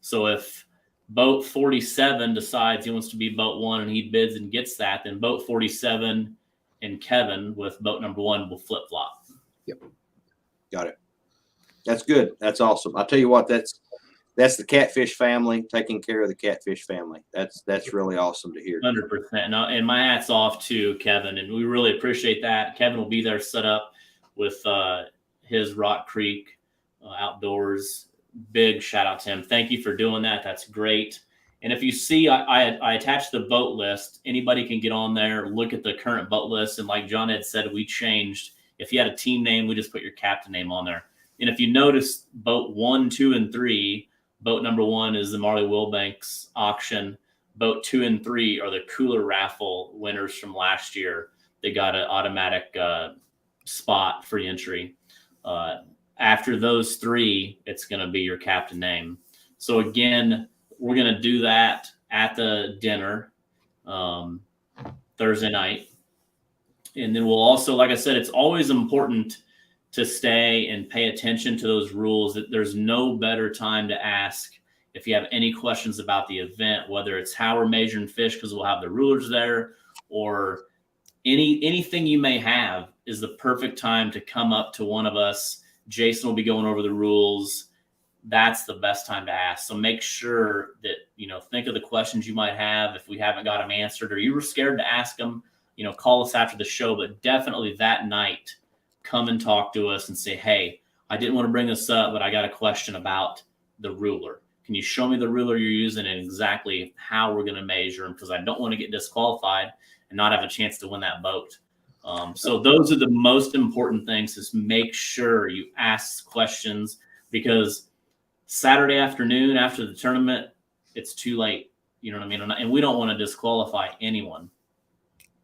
So if boat 47 decides he wants to be boat 1 and he bids and gets that, then boat 47 and Kevin with boat number 1 will flip flop. Yep. Got it. That's good. That's awesome. I'll tell you what, that's the catfish family taking care of the catfish family. That's really awesome to hear. 100%. And my hat's off to Kevin, and we really appreciate that. Kevin will be there set up with his Rock Creek Outdoors. Big shout out to him. Thank you for doing that. That's great. And if you see, I attached the boat list. Anybody can get on there, look at the current boat list. And like John had said, we changed. If you had a team name, we just put your captain name on there. And if you notice, boat 1, 2, and 3, boat number 1 is the Marley Wilbanks auction. Boat 2 and 3 are the cooler raffle winners from last year. They got an automatic spot free entry. After those 3, it's going to be your captain name. So again, we're going to do that at the dinner Thursday night. And then we'll also, like I said, it's always important to stay and pay attention to those rules. That there's no better time to ask if you have any questions about the event, whether it's how we're measuring fish, because we'll have the rulers there, or anything you may have, is the perfect time to come up to one of us. Jason will be going over the rules. That's the best time to ask. So make sure that, think of the questions you might have if we haven't got them answered, or you were scared to ask them. call us after the show, but definitely that night, come and talk to us and say, hey, I didn't want to bring this up, but I got a question about the ruler. Can you show me the ruler you're using and exactly how we're going to measure them? Because I don't want to get disqualified and not have a chance to win that boat. So those are the most important things, is make sure you ask questions, because Saturday afternoon after the tournament, it's too late. You know what I mean? And we don't want to disqualify anyone.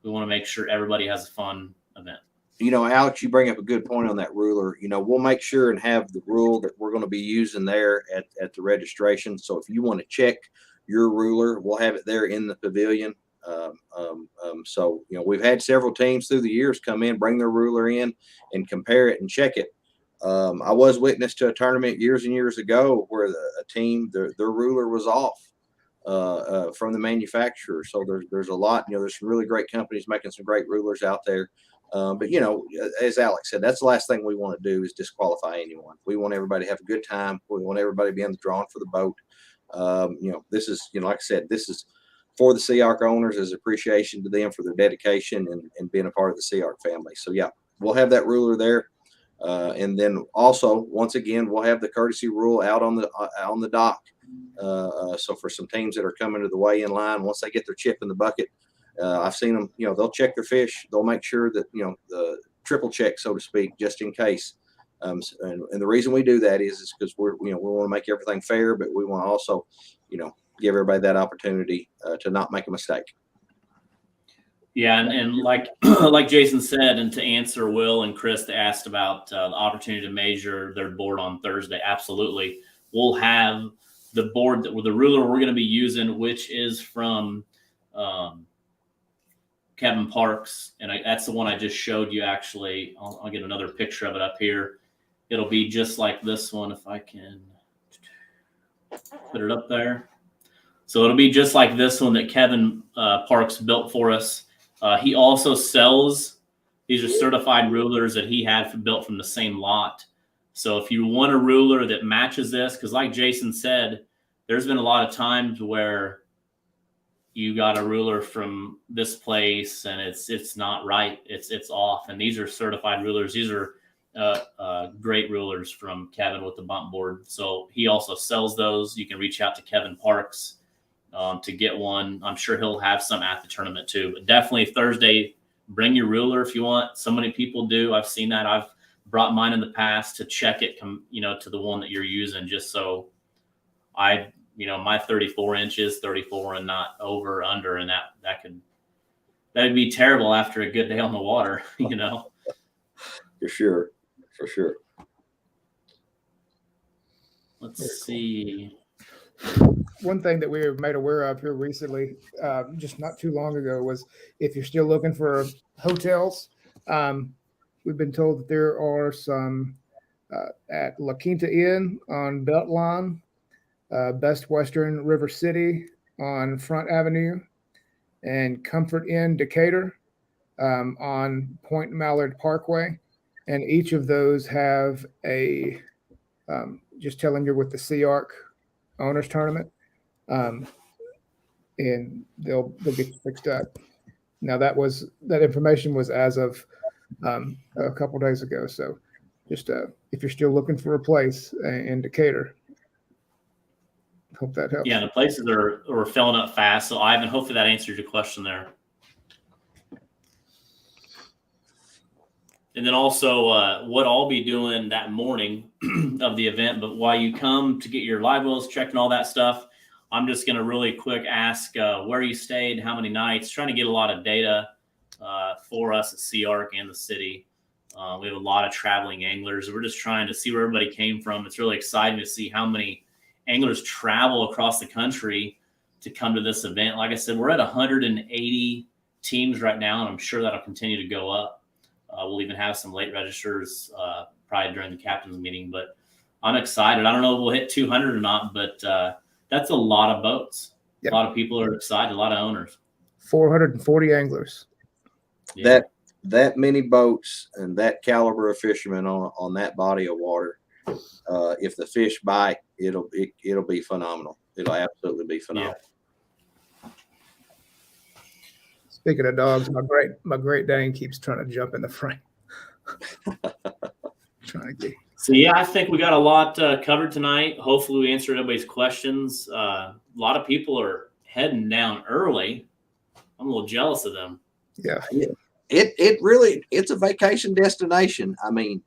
We want to make sure everybody has a fun event. Alex, you bring up a good point on that ruler. We'll make sure and have the rule that we're going to be using there at the registration. So if you want to check your ruler, we'll have it there in the pavilion. So we've had several teams through the years come in, bring their ruler in and compare it and check it. I was witness to a tournament years and years ago where a team, their ruler was off from the manufacturer. So there's a lot, there's some really great companies making some great rulers out there. But as Alex said, that's the last thing we want to do is disqualify anyone. We want everybody to have a good time. We want everybody to be in the drawing for the boat. This is, like I said, this is for the SeaArk owners, as appreciation to them for their dedication and being a part of the SeaArk family. So yeah, we'll have that ruler there. And then also, once again, we'll have the courtesy rule out on the dock. So for some teams that are coming to the weigh-in line, once they get their chip in the bucket, I've seen them, they'll check their fish. They'll make sure that, the triple check, so to speak, just in case. And the reason we do that is because we want to make everything fair, but we want to also, give everybody that opportunity to not make a mistake. Yeah, and like like Jason said, and to answer Will and Chris that asked about the opportunity to measure their board on Thursday, absolutely. We'll have the board the ruler we're going to be using, which is from Kevin Parks, and that's the one I just showed you. Actually, I'll get another picture of it up here. It'll be just like this one, if I can put it up there. So it'll be just like this one that Kevin Parks built for us. He also sells, these are certified rulers that he had built from the same lot. So if you want a ruler that matches this, because like Jason said, there's been a lot of times where you got a ruler from this place and it's not right. It's off. And these are certified rulers. These are great rulers from Kevin with the bump board. So he also sells those. You can reach out to Kevin Parks to get one. I'm sure he'll have some at the tournament too. But definitely Thursday, bring your ruler if you want. So many people do. I've seen that. I've brought mine in the past to check it, to the one that you're using, just so my 34 inches, 34 and not over or under, and that'd be terrible after a good day on the water, For sure. Let's see. One thing that we were made aware of here recently, just not too long ago, was if you're still looking for hotels, we've been told that there are some at La Quinta Inn on Beltline, Best Western River City on Front Avenue, and Comfort Inn Decatur on Point Mallard Parkway. And each of those have a, just telling you with the SeaArk Owners Tournament, and they'll get you fixed up. Now that information was as of a couple days ago. So just if you're still looking for a place in Decatur, hope that helps. Yeah, the places are filling up fast. So Ivan, hopefully that answers your question there. And then also what I'll be doing that morning of the event, but while you come to get your live wells checked and all that stuff, I'm just going to really quick ask where you stayed, how many nights, trying to get a lot of data for us at SeaArk and the city. We have a lot of traveling anglers. We're just trying to see where everybody came from. It's really exciting to see how many anglers travel across the country to come to this event. Like I said, we're at 180 teams right now, and I'm sure that'll continue to go up. We'll even have some late registers probably during the captain's meeting, but I'm excited. I don't know if we'll hit 200 or not, but that's a lot of boats. Yep. A lot of people are excited, a lot of owners. 440 anglers. Yeah. That many boats and that caliber of fishermen on that body of water, if the fish bite, it'll be phenomenal. It'll absolutely be phenomenal. Speaking of dogs, my Great Dane keeps trying to jump in the frame. Trying to get. So yeah, I think we got a lot covered tonight. Hopefully, we answered everybody's questions. A lot of people are heading down early. I'm a little jealous of them. Yeah. It really, it's a vacation destination. I mean,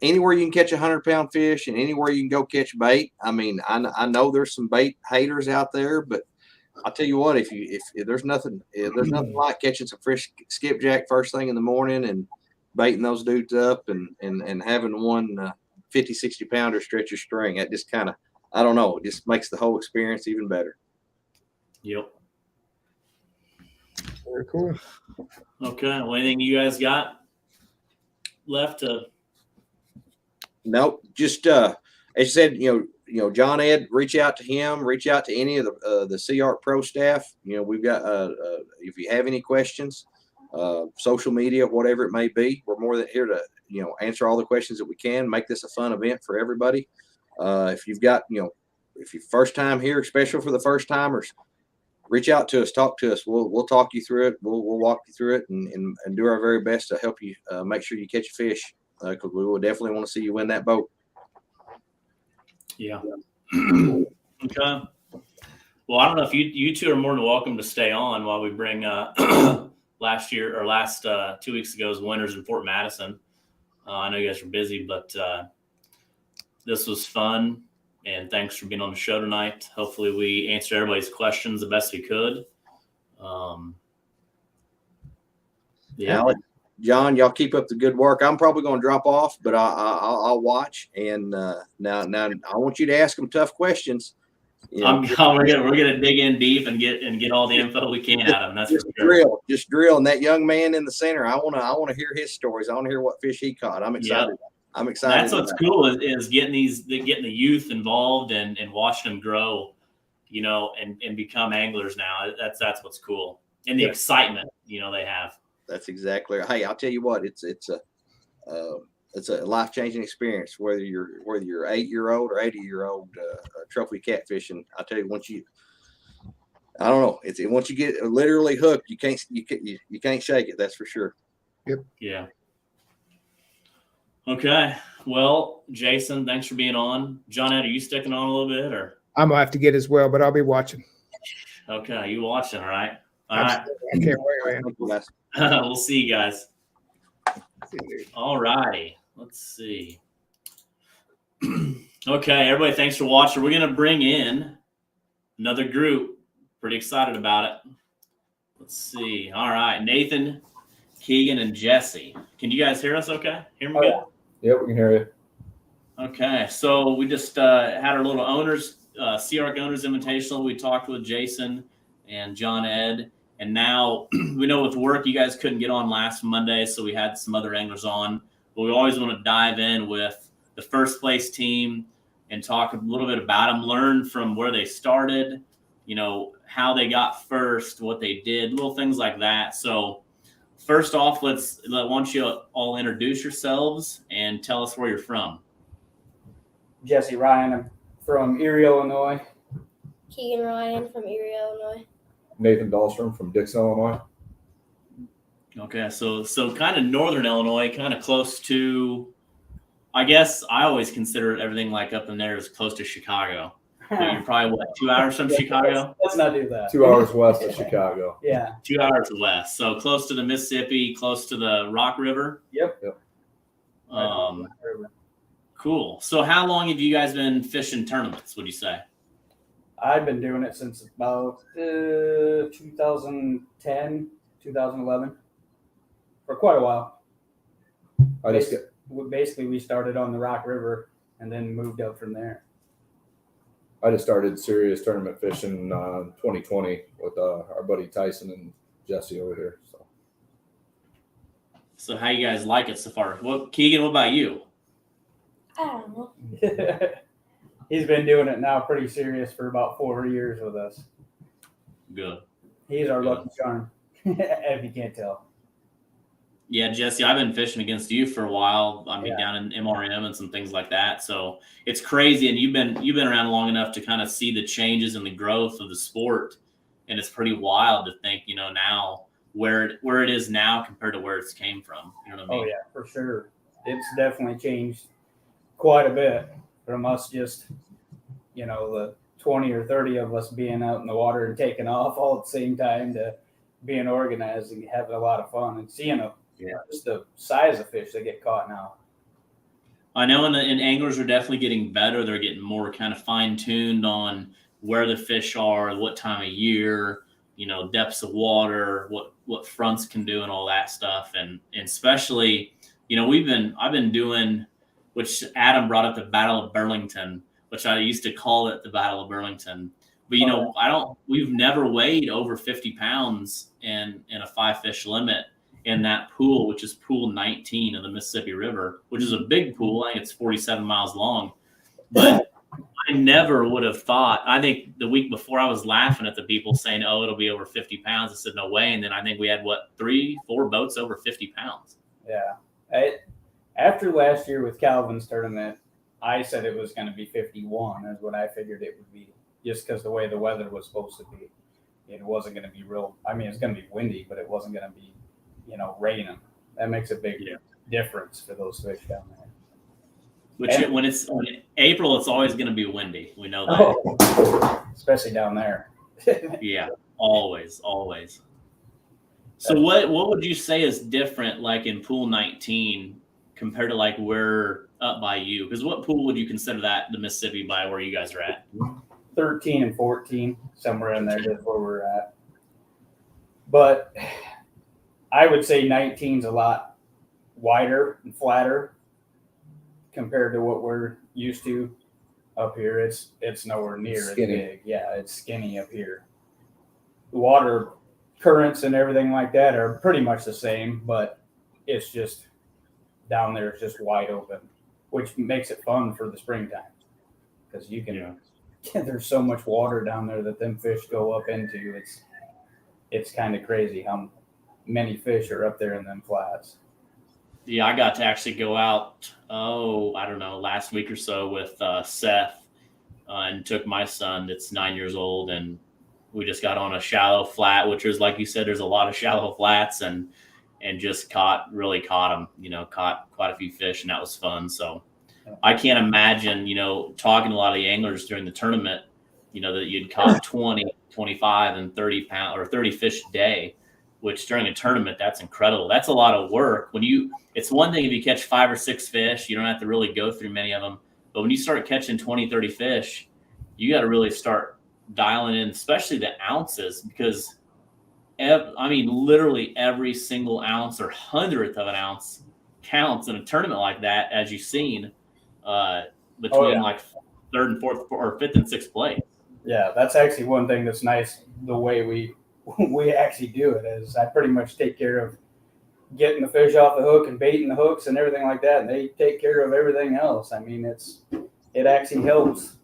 anywhere you can catch 100-pound fish and anywhere you can go catch bait. I mean, I know there's some bait haters out there, but I'll tell you what, if there's nothing like catching some fresh skipjack first thing in the morning and baiting those dudes up and having one 50, 60 pounder stretch your string. That just kind of, I don't know, it just makes the whole experience even better. Yep. Very cool. Okay. Well, anything you guys got left to? Nope. Just as you said, you know, John Ed, reach out to him. Reach out to any of the SeaArk Pro staff. You know, we've got if you have any questions, social media, whatever it may be, we're more than here to answer all the questions that we can. Make this a fun event for everybody. If you've got if you're first time here, especially for the first timers, reach out to us, talk to us. We'll talk you through it. We'll walk you through it and do our very best to help you make sure you catch a fish, because we will definitely want to see you win that boat. Yeah. Okay. Well, I don't know if you two are more than welcome to stay on while we bring last 2 weeks ago's winners in Fort Madison. I know you guys are busy, but this was fun. And thanks for being on the show tonight. Hopefully we answered everybody's questions the best we could. Yeah. John, y'all keep up the good work. I'm probably going to drop off, but I'll watch. And now I want you to ask them tough questions. We're gonna dig in deep and get all the info we can out of them. That's just for sure. Just drill. And that young man in the center, I want to hear his stories. I want to hear what fish he caught. I'm excited. Yep. I'm excited. That's what's cool is getting the youth involved and watching them grow, and become anglers now. That's what's cool, and the excitement they have. That's exactly right. Hey, I'll tell you what, it's a life-changing experience, whether you're 8-year-old or 80-year-old trophy catfishing. I'll tell you, once you get literally hooked, you can't shake it. That's for sure. Yep. Yeah. Okay. Well, Jason, thanks for being on. John Ed, are you sticking on a little bit, or? I'm gonna have to get as well, but I'll be watching. Okay, you watching? All right. All right. I can't wait, man. We'll see you guys. All righty. Let's see. Okay, everybody, thanks for watching. We're going to bring in another group. Pretty excited about it. Let's see. All right, Nathan, Keegan, and Jesse. Can you guys hear us okay? Hear me good? Yep, we can hear you. Okay, so we just had our little SeaArk Owners Invitational. We talked with Jason and John Ed. And now we know with work, you guys couldn't get on last Monday, so we had some other anglers on. But we always want to dive in with the first place team and talk a little bit about them, learn from where they started, how they got first, what they did, little things like that. So first off, why don't you all introduce yourselves and tell us where you're from. Jesse Ryan, I'm from Erie, Illinois. Keegan Ryan from Erie, Illinois. Nathan Dahlstrom from Dixon, Illinois. Okay, so kind of northern Illinois, kind of close to, I guess I always consider everything like up in there as close to Chicago. So you're probably 2 hours from Chicago? Let's not do that. 2 hours west of Chicago. Yeah. 2 hours west. So close to the Mississippi, close to the Rock River. Yep. Cool. So how long have you guys been fishing tournaments, would you say? I've been doing it since about 2010, 2011, for quite a while. We started on the Rock River and then moved up from there. I just started serious tournament fishing 2020 with our buddy Tyson and Jesse over here. So how you guys like it so far? Keegan, what about you? I don't know. He's been doing it now pretty serious for about 4 years with us. Good. He's our lucky charm, if you can't tell. Yeah, Jesse, I've been fishing against you for a while. I mean, down in MRM and some things like that. So it's crazy, and you've been around long enough to kind of see the changes and the growth of the sport, and it's pretty wild to think, now where it is now compared to where it's came from. You know what I mean? Oh yeah, for sure. It's definitely changed quite a bit from us just, the 20 or 30 of us being out in the water and taking off all at the same time to being organized and having a lot of fun and seeing just the size of fish that get caught now. I know, and anglers are definitely getting better. They're getting more kind of fine tuned on where the fish are, what time of year, depths of water, what fronts can do, and all that stuff. And especially, I've been doing, which Adam brought up, the Battle of Burlington, which I used to call it the Battle of Burlington. But we've never weighed over 50 pounds in a 5-fish limit in that pool, which is pool 19 of the Mississippi River, which is a big pool. I think it's 47 miles long. But I never would have thought. I think the week before I was laughing at the people saying, "Oh, it'll be over 50 pounds." I said, "No way." And then I think we had 3-4 boats over 50 pounds. Yeah. After last year with Calvin's tournament, I said it was going to be 51 is what I figured it would be, just because the way the weather was supposed to be. It wasn't going to be real. I mean, it's going to be windy, but it wasn't going to be, raining. That makes a big difference for those fish down there. When April, it's always going to be windy. We know that. Especially down there. Yeah, always. So what would you say is different, like in pool 19 compared to like where up by you? Because what pool would you consider that the Mississippi by where you guys are at? 13 and 14, somewhere in there is where we're at. But I would say 19's a lot wider and flatter compared to what we're used to up here. It's nowhere near as big. Yeah, it's skinny up here. The water currents and everything like that are pretty much the same, but it's just down there. It's just wide open, which makes it fun for the springtime because you can. There's so much water down there that them fish go up into. It's kind of crazy how many fish are up there in them flats. Yeah, I got to actually go out, I don't know, last week or so with Seth and took my son that's 9 years old, and we just got on a shallow flat, which is, like you said, there's a lot of shallow flats, and just caught him, caught quite a few fish, and that was fun. So I can't imagine, talking to a lot of the anglers during the tournament, that you'd caught 20, 25, and 30 pound or 30 fish a day, which during a tournament, that's incredible. That's a lot of work. It's one thing if you catch 5 or 6 fish, you don't have to really go through many of them. But when you start catching 20, 30 fish, you got to really start dialing in, especially the ounces, because literally every single ounce or hundredth of an ounce counts in a tournament like that, as you've seen, between like 3rd and 4th or 5th and 6th place. Yeah, that's actually one thing that's nice. The way we actually do it is I pretty much take care of getting the fish off the hook and baiting the hooks and everything like that, and they take care of everything else. I mean, it actually helps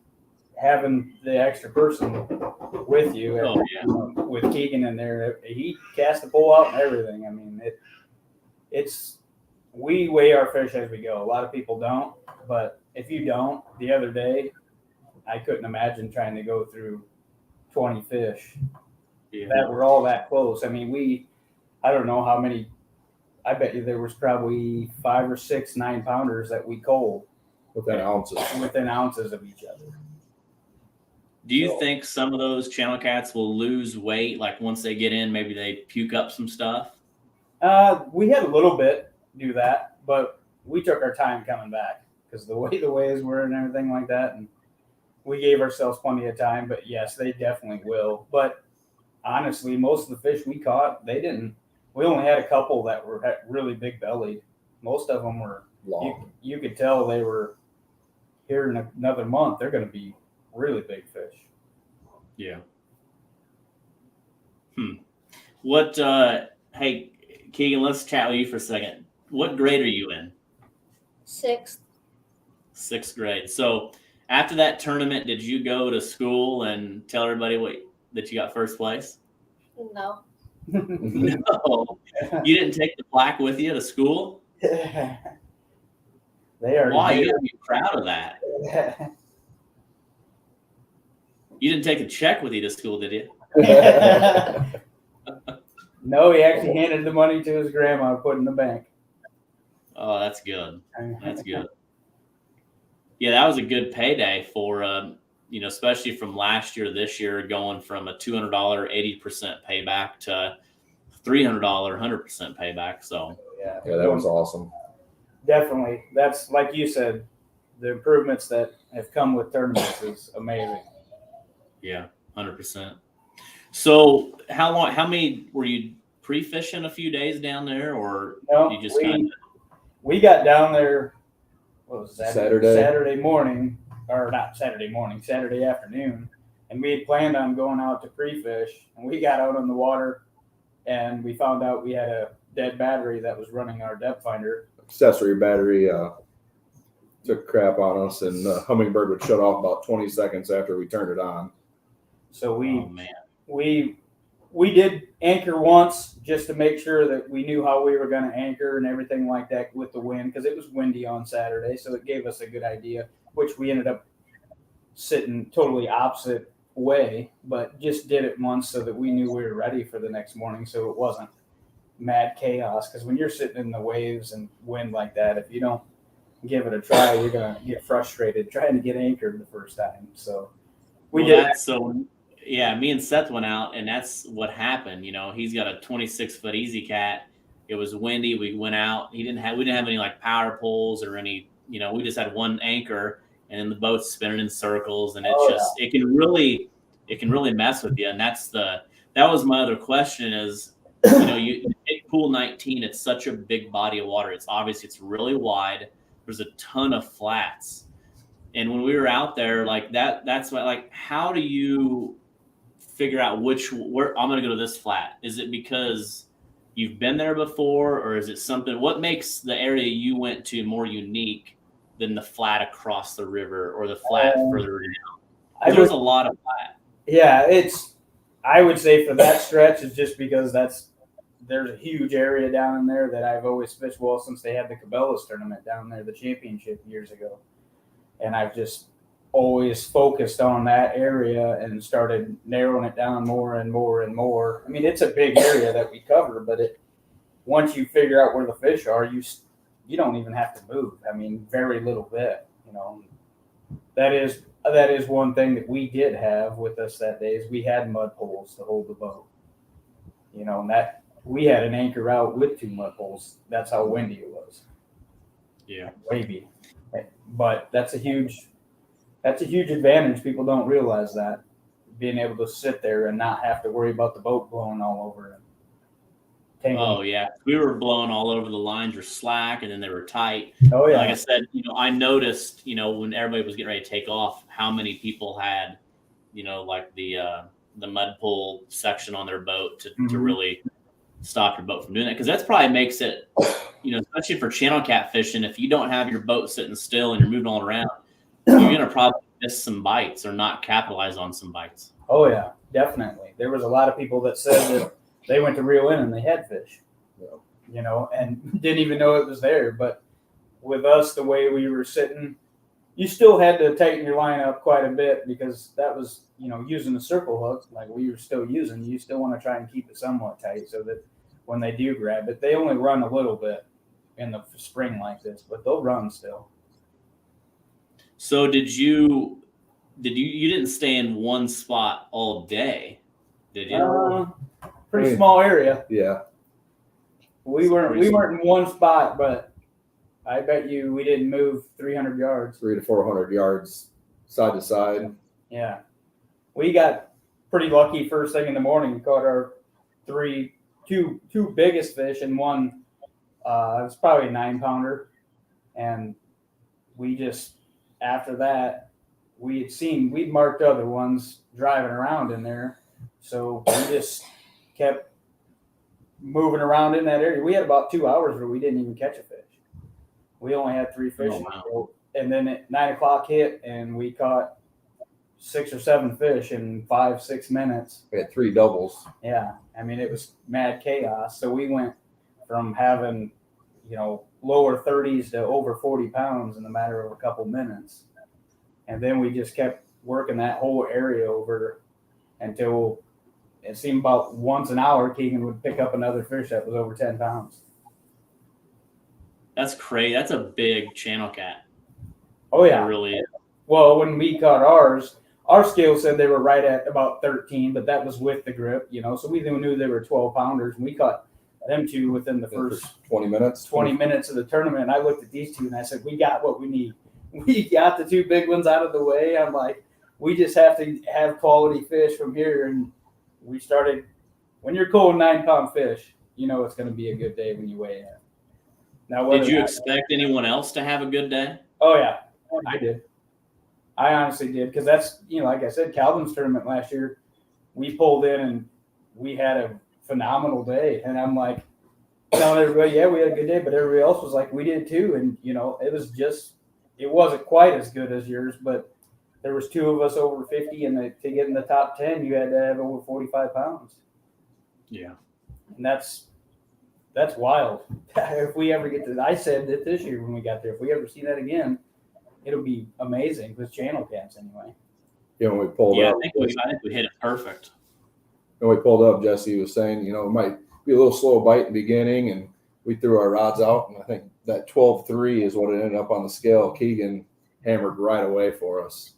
having the extra person with you. With Keegan in there, he casts the pole out and everything. I mean, we weigh our fish as we go. A lot of people don't, but if you don't, the other day, I couldn't imagine trying to go through 20 fish that were all that close. I mean, I don't know how many. I bet you there was probably 5 or 6 9-pounders that we culled within ounces of each other. Do you think some of those channel cats will lose weight? Like once they get in, maybe they puke up some stuff? We had a little bit do that, but we took our time coming back because the way the waves were and everything like that. And we gave ourselves plenty of time, but yes, they definitely will. But honestly, most of the fish we caught, they didn't. We only had a couple that were really big bellied. Most of them were long. You could tell they were here in another month. They're going to be really big fish. Yeah. What? Hey, Keegan, let's chat with you for a second. What grade are you in? 6th. 6th grade. So after that tournament, did you go to school and tell everybody that you got first place? No. No. You didn't take the plaque with you to school? They are. Why? You gotta be proud of that. You didn't take a check with you to school, did you? No, he actually handed the money to his grandma to put in the bank. Oh, that's good. That's good. Yeah, that was a good payday for especially from last year to this year, going from a $200 80% payback to $300 100% payback. So Yeah, Yeah, that was awesome. definitely. That's like you said, the improvements that have come with tournaments is amazing. yeah, 100%. So how many were you pre-fishing a few days down there, or No, you just kind of? we got down there. What was that? Saturday. Saturday morning, or not Saturday morning, Saturday afternoon, and we had planned on going out to pre-fish, and we got out on the water, and we found out we had a dead battery that was running our depth finder. Accessory battery took crap on us, and Hummingbird would shut off about 20 seconds after we turned it on. So Oh man. we did anchor once just to make sure that we knew how we were going to anchor and everything like that with the wind, because it was windy on Saturday, so it gave us a good idea, which we ended up sitting totally opposite way, but just did it once so that we knew we were ready for the next morning, so it wasn't mad chaos. Because when you're sitting in the waves and wind like that, if you don't give it a try, you're going to get frustrated trying to get anchored the first time. So we did. So yeah, me and Seth went out, and that's what happened. He's got a 26-foot Easy Cat. It was windy. We went out. We didn't have any like power poles or any. We just had one anchor, and then the boat's spinning in circles, and it can really mess with you. And that was my other question is, you take Pool 19. It's such a big body of water. It's really wide. There's a ton of flats, and when we were out there like that, that's why, like, how do you figure out where I'm going to go to this flat? Is it because you've been there before, or is it something? What makes the area you went to more unique than the flat across the river or the flat further down? There's a lot of flat. Yeah, I would say for that stretch is just because there's a huge area down in there that I've always fished since they had the Cabela's tournament down there, the championship years ago, and I've just always focused on that area and started narrowing it down more and more and more. I mean, it's a big area that we cover, but once you figure out where the fish are, you don't even have to move. I mean, very little bit. That is one thing that we did have with us that day is we had mud poles to hold the boat. And that we had an anchor out with 2 mud poles. That's how windy it was. Yeah, wavy. But that's a huge advantage. People don't realize that, being able to sit there and not have to worry about the boat blowing all over it. Oh yeah, we were blowing all over. The lines were slack, and then they were tight. Oh yeah. Like I said, I noticed, when everybody was getting ready to take off, how many people had, like the mud pull section on their boat to really stop your boat from doing that, because that's probably makes it, especially for channel cat fishing. If you don't have your boat sitting still and you're moving all around, you're gonna probably miss some bites or not capitalize on some bites. Oh yeah, definitely. There was a lot of people that said that they went to reel in and they had fish, and didn't even know it was there. But with us, the way we were sitting, you still had to tighten your line up quite a bit, because that was, using a circle hook like we were still using. You still want to try and keep it somewhat tight so that when they do grab it, they only run a little bit in the spring like this, but they'll run still. So you didn't stay in one spot all day, did you? Pretty small area. Yeah. We weren't in one spot, but I bet you we didn't move 300 yards. 300 to 400 yards side to side. Yeah. We got pretty lucky first thing in the morning. We caught our two biggest fish, and one it was probably a 9-pounder. And we just, after that, we'd marked other ones driving around in there. So we just kept moving around in that area. We had about 2 hours where we didn't even catch a fish. We only had 3 fish. Oh, wow. And then at 9 o'clock hit, and we caught 6 or 7 fish in 5-6 minutes. We had 3 doubles. Yeah. I mean, it was mad chaos. So we went from having, lower 30s to over 40 pounds in the matter of a couple minutes. And then we just kept working that whole area over until it seemed about once an hour, Keegan would pick up another fish that was over 10 pounds. That's crazy. That's a big channel cat. Oh, yeah. It really is. Well, when we caught ours, our scale said they were right at about 13, but that was with the grip, you know. So we knew they were 12 pounders, and we caught them two within the first 20 minutes. 20 minutes of the tournament. And I looked at these two and I said, we got what we need. We got the two big ones out of the way. I'm like, we just have to have quality fish from here. And we started, when you're calling 9-pound fish, you know it's going to be a good day when you weigh in. Now, Did you expect anyone else to have a good day? Oh, yeah, I did. I honestly did, because that's, you know, like I said, Calvin's tournament last year, we pulled in and we had a phenomenal day. And I'm like, telling everybody, yeah, we had a good day, but everybody else was like, we did too. And, you know, it wasn't quite as good as yours, but there was two of us over 50, and to get in the top 10, you had to have over 45 pounds. Yeah. And that's wild. If we ever get to, I said that this year when we got there, if we ever see that again, it'll be amazing with channel cats anyway. You know, when we pulled Yeah, up, I think we hit it perfect. when we pulled up, Jesse was saying, you know, it might be a little slow bite in the beginning, and we threw our rods out, and I think that 12.3 is what it ended up on the scale. Keegan hammered right away for us,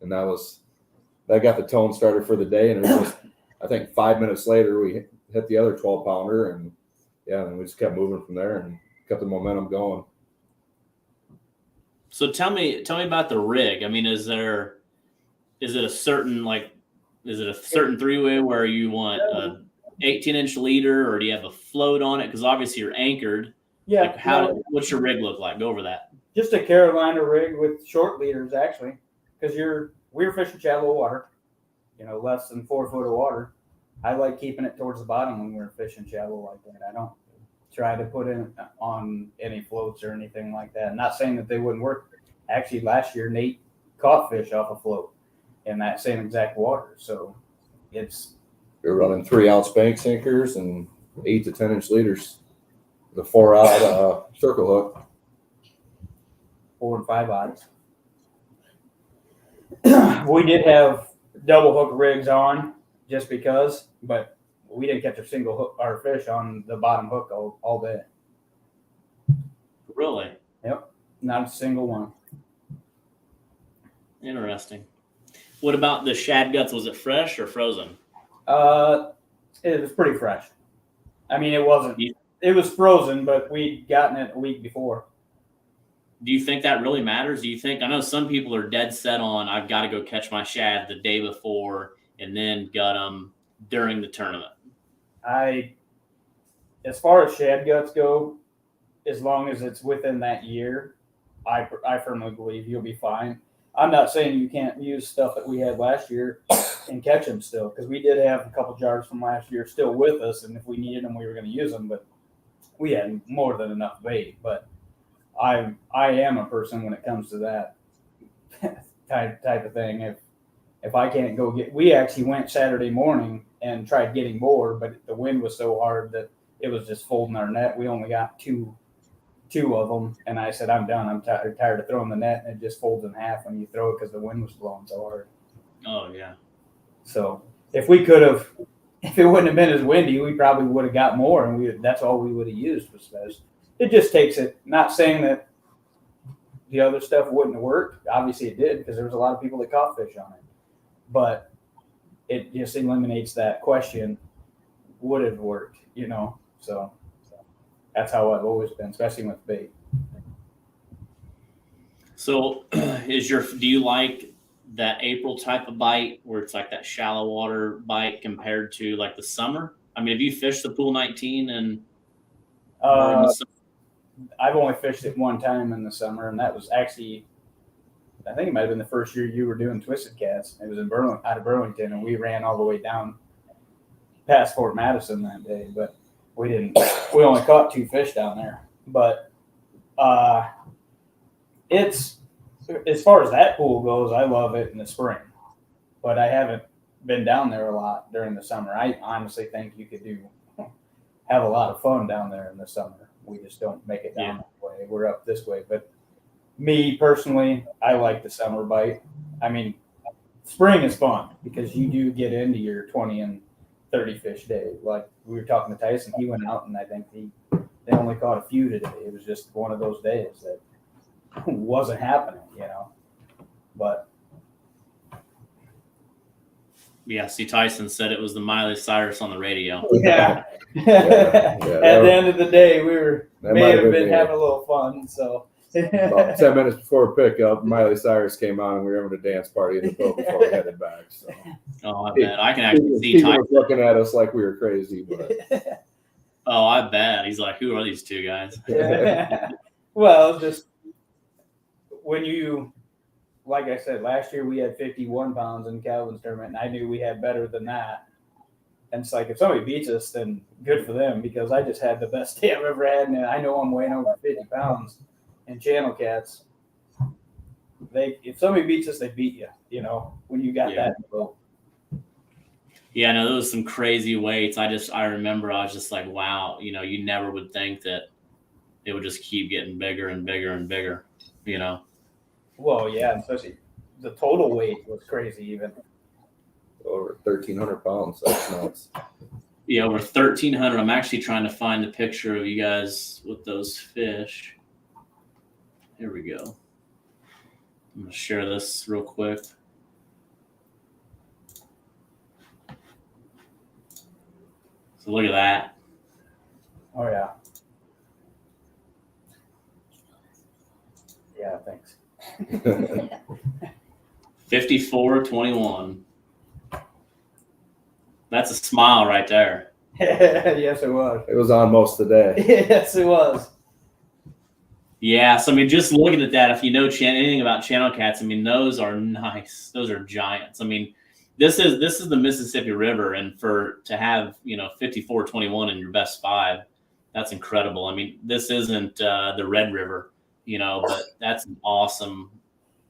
and that got the tone started for the day. And it was just, I think 5 minutes later we hit the other 12-pounder, and yeah, and we just kept moving from there and kept the momentum going. So tell me about the rig. I mean, is it a certain three-way where you want a 18-inch leader, or do you have a float on it? Because obviously you're anchored. Yeah. Like what's your rig look like? Go over that. Just a Carolina rig with short leaders, actually, because we're fishing shallow water, you know, less than 4 foot of water. I like keeping it towards the bottom when we're fishing shallow like that. I don't try to put in on any floats or anything like that. I'm not saying that they wouldn't work. Actually, last year Nate caught fish off a float in that same exact water. So We're running 3-ounce bank sinkers and 8 to 10-inch leaders, the 4-out circle hook. 4 and 5 odds. We did have double hook rigs on just because, but we didn't catch a single hook or fish on the bottom hook all day. Really? Yep, not a single one. Interesting. What about the shad guts? Was it fresh or frozen? It was pretty fresh. I mean, it wasn't. It was frozen, but we'd gotten it a week before. Do you think that really matters? Do you think, I know some people are dead set on, I've got to go catch my shad the day before and then gut them during the tournament. As far as shad guts go, as long as it's within that year, I firmly believe you'll be fine. I'm not saying you can't use stuff that we had last year and catch them still, because we did have a couple jars from last year still with us, and if we needed them, we were going to use them, but we had more than enough bait. But I am a person when it comes to that type of thing. If I can't go we actually went Saturday morning and tried getting more, but the wind was so hard that it was just folding our net. We only got two of them, and I said, I'm done. I'm tired of throwing the net, and it just folds in half when you throw it because the wind was blowing so hard. Oh, yeah. So if we could have, if it wouldn't have been as windy, we probably would have got more, and that's all we would have used was this. It just takes it. Not saying that the other stuff wouldn't have worked. Obviously it did, because there was a lot of people that caught fish on it. But it just eliminates that question, would it have worked, you know? So that's how I've always been, especially with bait. So do you like that April type of bite where it's like that shallow water bite compared to like the summer? I mean, have you fished the pool 19 and I've only fished it one time in the summer, and that was actually, I think it might have been the first year you were doing Twisted Cats. It was out of Burlington, and we ran all the way down past Fort Madison that day, but we only caught 2 fish down there. But it's, as far as that pool goes, I love it in the spring, but I haven't been down there a lot during the summer. I honestly think you could have a lot of fun down there in the summer. We just don't make it down that way. We're up this way. But me personally, I like the summer bite. I mean, spring is fun because you do get into your 20 and 30 fish day. Like we were talking to Tyson, he went out and I think they only caught a few today. It was just one of those days that wasn't happening, you know. But Yeah, see, Tyson said it was the Miley Cyrus on the radio. yeah. Yeah, At the end of the day, we That may might have been me. having a little fun. So About 10 minutes before pickup, Miley Cyrus came on and we were having a dance party in the boat before we headed back. So Oh, I bet. I can actually see people Tyson. were looking at us like we were crazy, but Oh, I bet. He's like, who are these two guys? Well, just when you, like I said, last year we had 51 pounds in Calvin's tournament, and I knew we had better than that. And it's like, if somebody beats us, then good for them, because I just had the best day I've ever had, and I know I'm weighing over 50 pounds in channel cats. If somebody beats us, they beat you, you know, when you got that in the boat. Yeah, no, those some crazy weights. I remember I was just like, wow, you know, you never would think that it would just keep getting bigger and bigger and bigger, you know. Well, yeah, especially the total weight was crazy even. over 1,300 pounds. That's nuts. Yeah, over 1,300. I'm actually trying to find the picture of you guys with those fish. Here we go. I'm going to share this real quick. So look at that. Oh, yeah. Yeah, thanks. 54.21. That's a smile right there. Yes, it was. It was on most of the day. Yes, it was. Yeah, so I mean, just looking at that, if you know anything about channel cats, I mean, those are nice. Those are giants. I mean, this is the Mississippi River, and to have 54.21 in your best five, that's incredible. I mean, this isn't the Red River, but that's an awesome,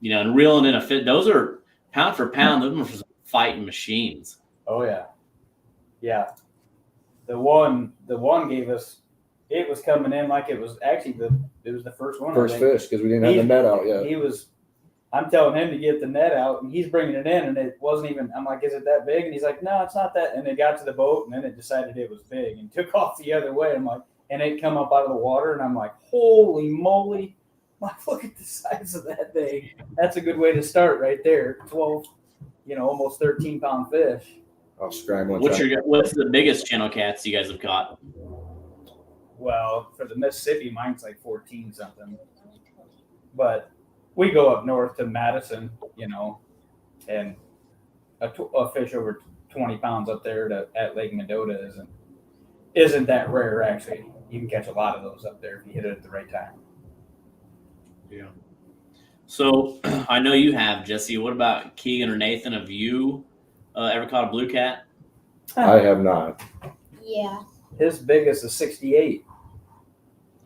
and reeling in a fit. Those are pound for pound. Those are fighting machines. Oh yeah, yeah. The one gave us. It was coming in like it was actually the first one. First fish, because we didn't have the net out yet. I'm telling him to get the net out, and he's bringing it in, and it wasn't even. I'm like, is it that big? And he's like, no, it's not that. And it got to the boat, and then it decided it was big and took off the other way. I'm like, and it come up out of the water, and I'm like, holy moly! I'm like, look at the size of that thing. That's a good way to start right there. 12, almost 13-pound fish. I'll scramble. What's the biggest channel cats you guys have caught? Well, for the Mississippi, mine's like 14 something. But we go up north to Madison, and a fish over 20 pounds up there at Lake Mendota isn't that rare, actually. You can catch a lot of those up there if you hit it at the right time. Yeah. So I know you have, Jesse. What about Keegan or Nathan? Have you ever caught a blue cat? I have not. Yeah. His biggest is 68.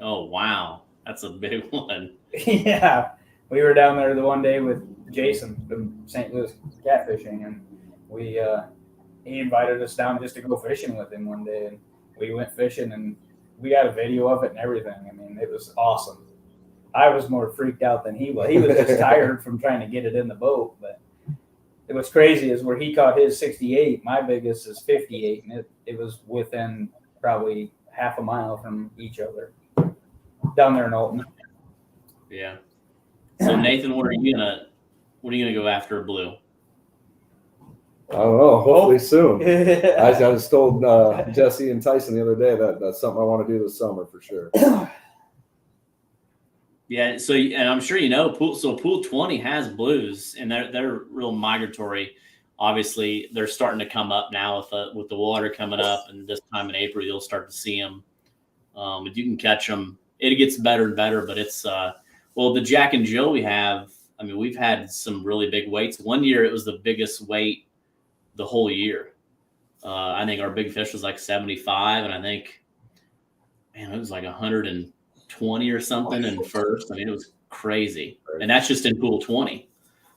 Oh, wow. That's a big one. Yeah. We were down there the one day with Jason from St. Louis catfishing, and he invited us down just to go fishing with him one day, and we went fishing, and we got a video of it and everything. I mean, it was awesome. I was more freaked out than he was. He was just tired from trying to get it in the boat, but it was crazy is where he caught his 68. My biggest is 58, and it was within probably half a mile from each other down there in Alton. Yeah. So Nathan, what are you gonna go after a blue? I don't know. Hopefully soon. I just told Jesse and Tyson the other day that's something I want to do this summer for sure. Yeah. So, and I'm sure Pool 20 has blues, and they're real migratory. Obviously, they're starting to come up now with the water coming up, and this time in April you'll start to see them. But you can catch them. It gets better and better, but it's the Jack and Jill we have. I mean, we've had some really big weights. One year it was the biggest weight the whole year. I think our big fish was like 75, and I think, man, it was like 120 or something in first. I mean, it was crazy, and that's just in Pool 20.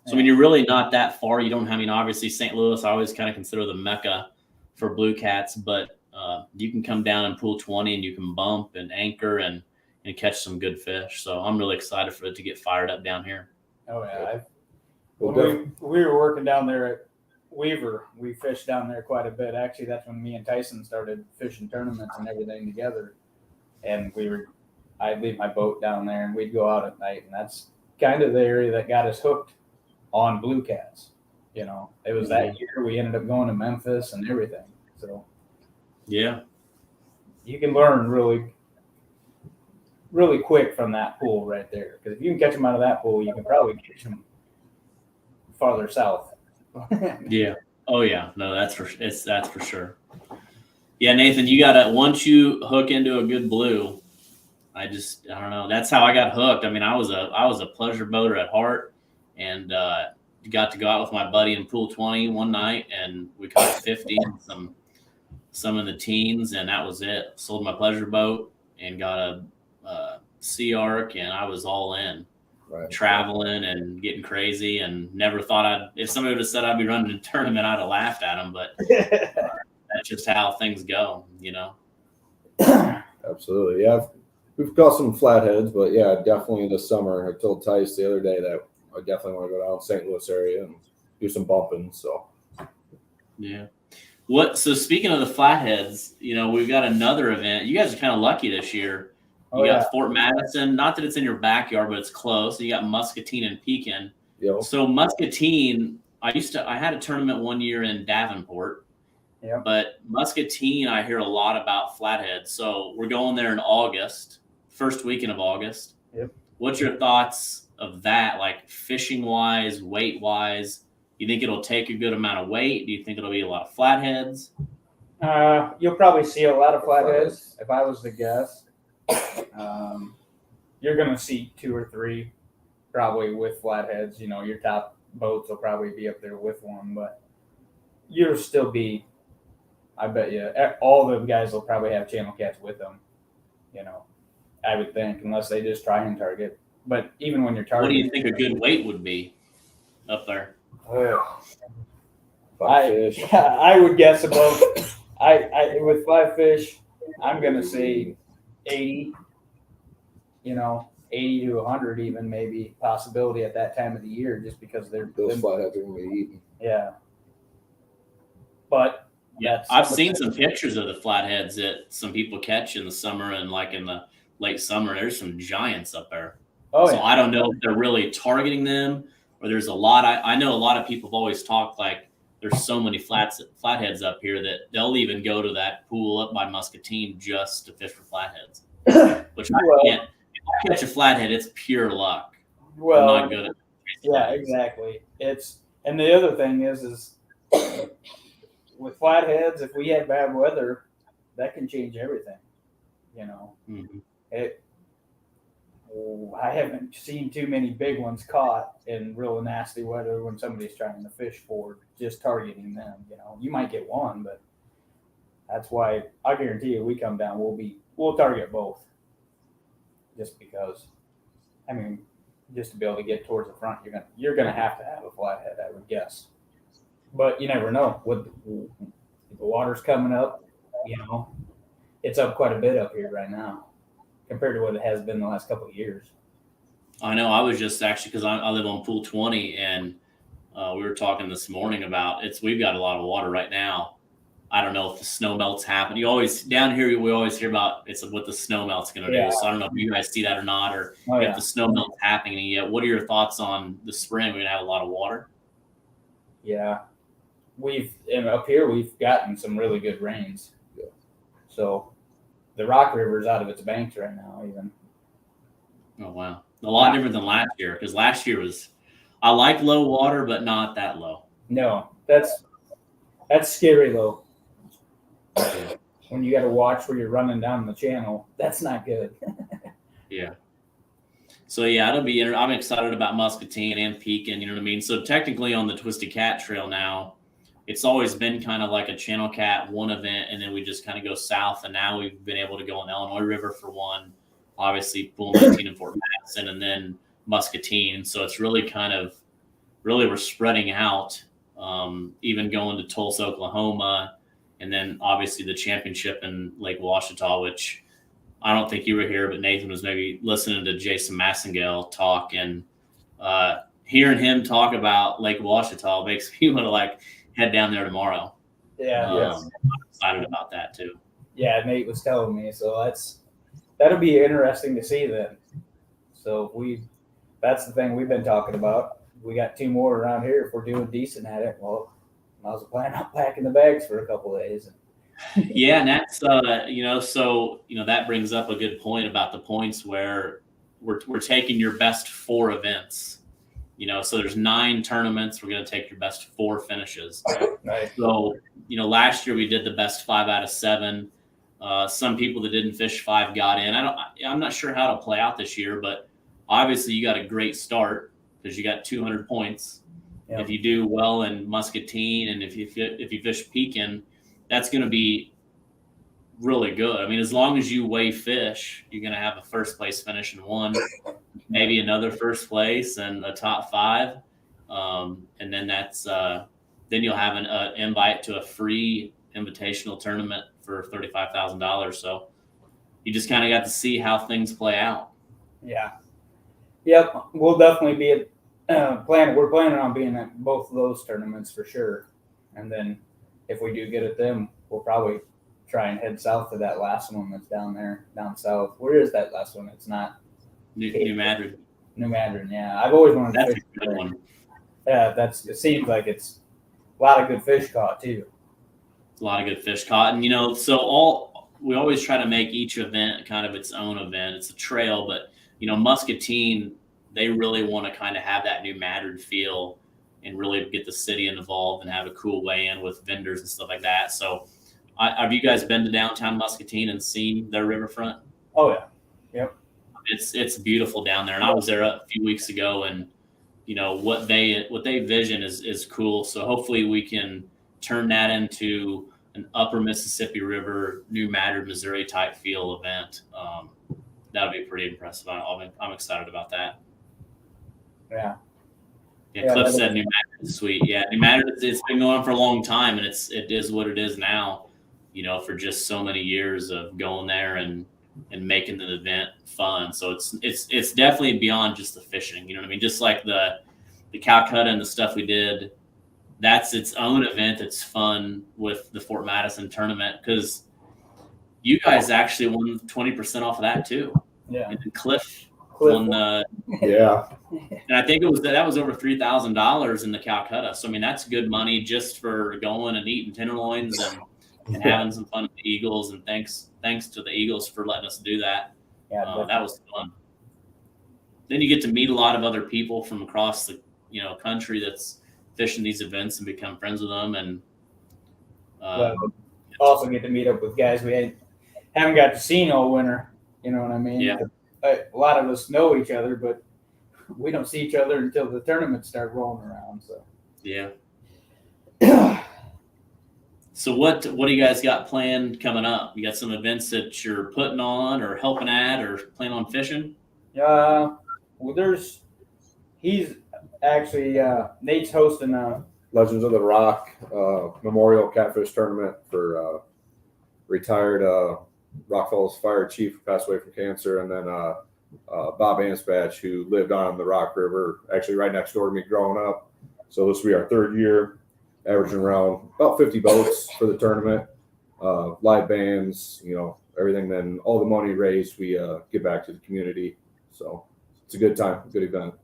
So I mean, you're really not that far. You don't. I mean, obviously St. Louis, I always kind of consider the mecca for blue cats, but you can come down in Pool 20 and you can bump and anchor and catch some good fish. So I'm really excited for it to get fired up down here. Oh yeah. Well, We were working down there we fished down there quite a bit. Actually, that's when me and Tyson started fishing tournaments and everything together. And I'd leave my boat down there and we'd go out at night. And that's kind of the area that got us hooked on blue cats. You know, it was that year we ended up going to Memphis and everything. So Yeah. you can learn really, really quick from that pool right there. Because if you can catch them out of that pool, you can probably catch them farther south. Yeah. Oh yeah. No, that's for sure. Yeah, Nathan, you gotta, once you hook into a good blue, I don't know. That's how I got hooked. I mean, I was a pleasure boater at heart, and got to go out with my buddy in pool 20 one night, and we caught 50 and some in the teens, and that was it. Sold my pleasure boat and got a SeaArk, and I was all in. Right. Traveling and getting crazy, and never thought if somebody would have said I'd be running a tournament, I'd have laughed at them, but that's just how things go, you know? Absolutely. Yeah. We've caught some flatheads, but yeah, definitely this summer. I told Tice the other day that I definitely want to go down to St. Louis area and do some bumping. So, yeah. So speaking of the flatheads, you know, we've got another event. You guys are kind of lucky this year. You got Fort Madison, not that it's in your backyard, but it's close. You got Muscatine and Pekin. Yep. So Muscatine, I had a tournament one year in Davenport. Yep. But Muscatine, I hear a lot about flatheads. So we're going there in August, first weekend of August. Yep. What's your thoughts of that, like fishing wise, weight wise? You think it'll take a good amount of weight? Do you think it'll be a lot of flatheads? You'll probably see a lot of flatheads, if I was to guess. You're going to see 2 or 3 probably with flatheads. You know, your top boats will probably be up there with one, but you'll still be, I bet you, all the guys will probably have channel cats with them, you know, I would think, unless they just try and target. But even when you're targeting. What do you think a good weight would be up there? I would guess above, with 5 fish, I'm going to say 80, you know, 80 to 100 even, maybe possibility at that time of the year, just because those flatheads are going to be eaten. Yeah. But yeah, I've seen some pictures of the flatheads that some people catch in the summer, and like in the late summer, there's some giants up there. Oh, so yeah. I don't know if they're really targeting them, or there's a lot. I know a lot of people have always talked like there's so many flatheads up here that they'll even go to that pool up by Muscatine just to fish for flatheads. Which I can't. If I catch a flathead, it's pure luck. Well, I'm not good at yeah, exactly. And the other thing is with flatheads, if we had bad weather, that can change everything. You know, I haven't seen too many big ones caught in real nasty weather when somebody's trying to fish for just targeting them. You know, you might get one, but that's why I guarantee you, we come down, we'll target both. Just because, I mean, just to be able to get towards the front, you're gonna have to have a flathead, I would guess. But you never know. With the water's coming up, you know, it's up quite a bit up here right now compared to what it has been the last couple of years. I know. I was just actually, because I live on pool 20, and we were talking this morning about we've got a lot of water right now. I don't know if the snow melt's happening. Down here, we always hear about what the snow melt's going to do. So I don't know if you guys see that or not, or if the snow melt's happening yet. What are your thoughts on the spring? We're going to have a lot of water. Yeah. Up here, we've gotten some really good rains. Yeah. So the Rock River's out of its banks right now, even. Oh, wow. A lot different than last year, because last year I like low water, but not that low. No, that's scary low. When you got to watch where you're running down the channel, that's not good. Yeah. So yeah, I'm excited about Muscatine and Pekin. You know what I mean? So technically on the Twisted Cat Trail now, it's always been kind of like a channel cat one event, and then we just kind of go south. And now we've been able to go on the Illinois River for one, obviously Pool 19 and Fort Madison, and then Muscatine. So it's really we're spreading out, even going to Tulsa, Oklahoma, and then obviously the championship in Lake Ouachita, which I don't think you were here, but Nathan was maybe listening to Jason Masingale talk, and hearing him talk about Lake Ouachita makes me want to head down there tomorrow. Yeah, I'm excited about that too. yeah. Nate was telling me, so that'll be interesting to see then. So that's the thing we've been talking about. We got 2 more around here. If we're doing decent at it, well, I was planning on packing the bags for a couple of days. Yeah, and that's so that brings up a good point about the points where we're taking your best 4 events. So there's 9 tournaments. We're going to take your best 4 finishes. Right. So last year we did the best 5 out of 7. Some people that didn't fish 5 got in. I'm not sure how to play out this year, but obviously you got a great start because you got 200 points. Yeah. If you do well in Muscatine and if you fish Pekin, that's going to be really good. I mean, as long as you weigh fish, you're going to have a first place finish in 1, maybe another first place and a top 5. And then then you'll have an invite to a free invitational tournament for $35,000. So you just kind of got to see how things play out. Yeah. Yep. We'll definitely be we're planning on being at both of those tournaments for sure. And then if we do get at them, we'll probably try and head south to that last one that's down south. Where is that last one? It's not New Madrid. New Madrid. Yeah. I've always wanted to That's fish a good one. Yeah. It seems like it's a lot of good fish caught too. A lot of good fish caught. And, we always try to make each event kind of its own event. It's a trail, but, Muscatine, they really want to kind of have that New Madrid feel and really get the city involved and have a cool weigh-in with vendors and stuff like that. So have you guys been to downtown Muscatine and seen their riverfront? Oh yeah. Yep. It's beautiful down there. And I was there a few weeks ago and, what they vision is cool. So hopefully we can turn that into an upper Mississippi River, New Madrid, Missouri type feel event. That'll be pretty impressive. I'm excited about that. Yeah. Yeah, Cliff said New Madrid is sweet. Yeah, New Madrid, it's been going on for a long time, and it is what it is now. For just so many years of going there and making the event fun. So it's definitely beyond just the fishing. You know what I mean? Just like the Calcutta and the stuff we did, that's its own event. It's fun with the Fort Madison tournament because you guys actually won 20% off of that too. Yeah. And Cliff won the Yeah. and I think that was over $3,000 in the Calcutta. So I mean that's good money just for going and eating tenderloins and having some fun with the Eagles. And thanks to the Eagles for letting us do that. Yeah. That was fun. Then you get to meet a lot of other people from across the country that's fishing these events and become friends with them. And also get to meet up with guys we haven't got to see all winter. You know what I mean? Yeah. A lot of us know each other, but we don't see each other until the tournaments start rolling around. So yeah. So what do you guys got planned coming up? You got some events that you're putting on or helping at or plan on fishing? Well, he's actually Nate's hosting a Legends of the Rock Memorial Catfish Tournament for retired Rock Falls Fire Chief who passed away from cancer, and then Bob Ansbach, who lived on the Rock River, actually right next door to me growing up. So this will be our 3rd year, averaging around about 50 boats for the tournament, live bands, everything. Then all the money raised, we give back to the community. So it's a good time, a good event.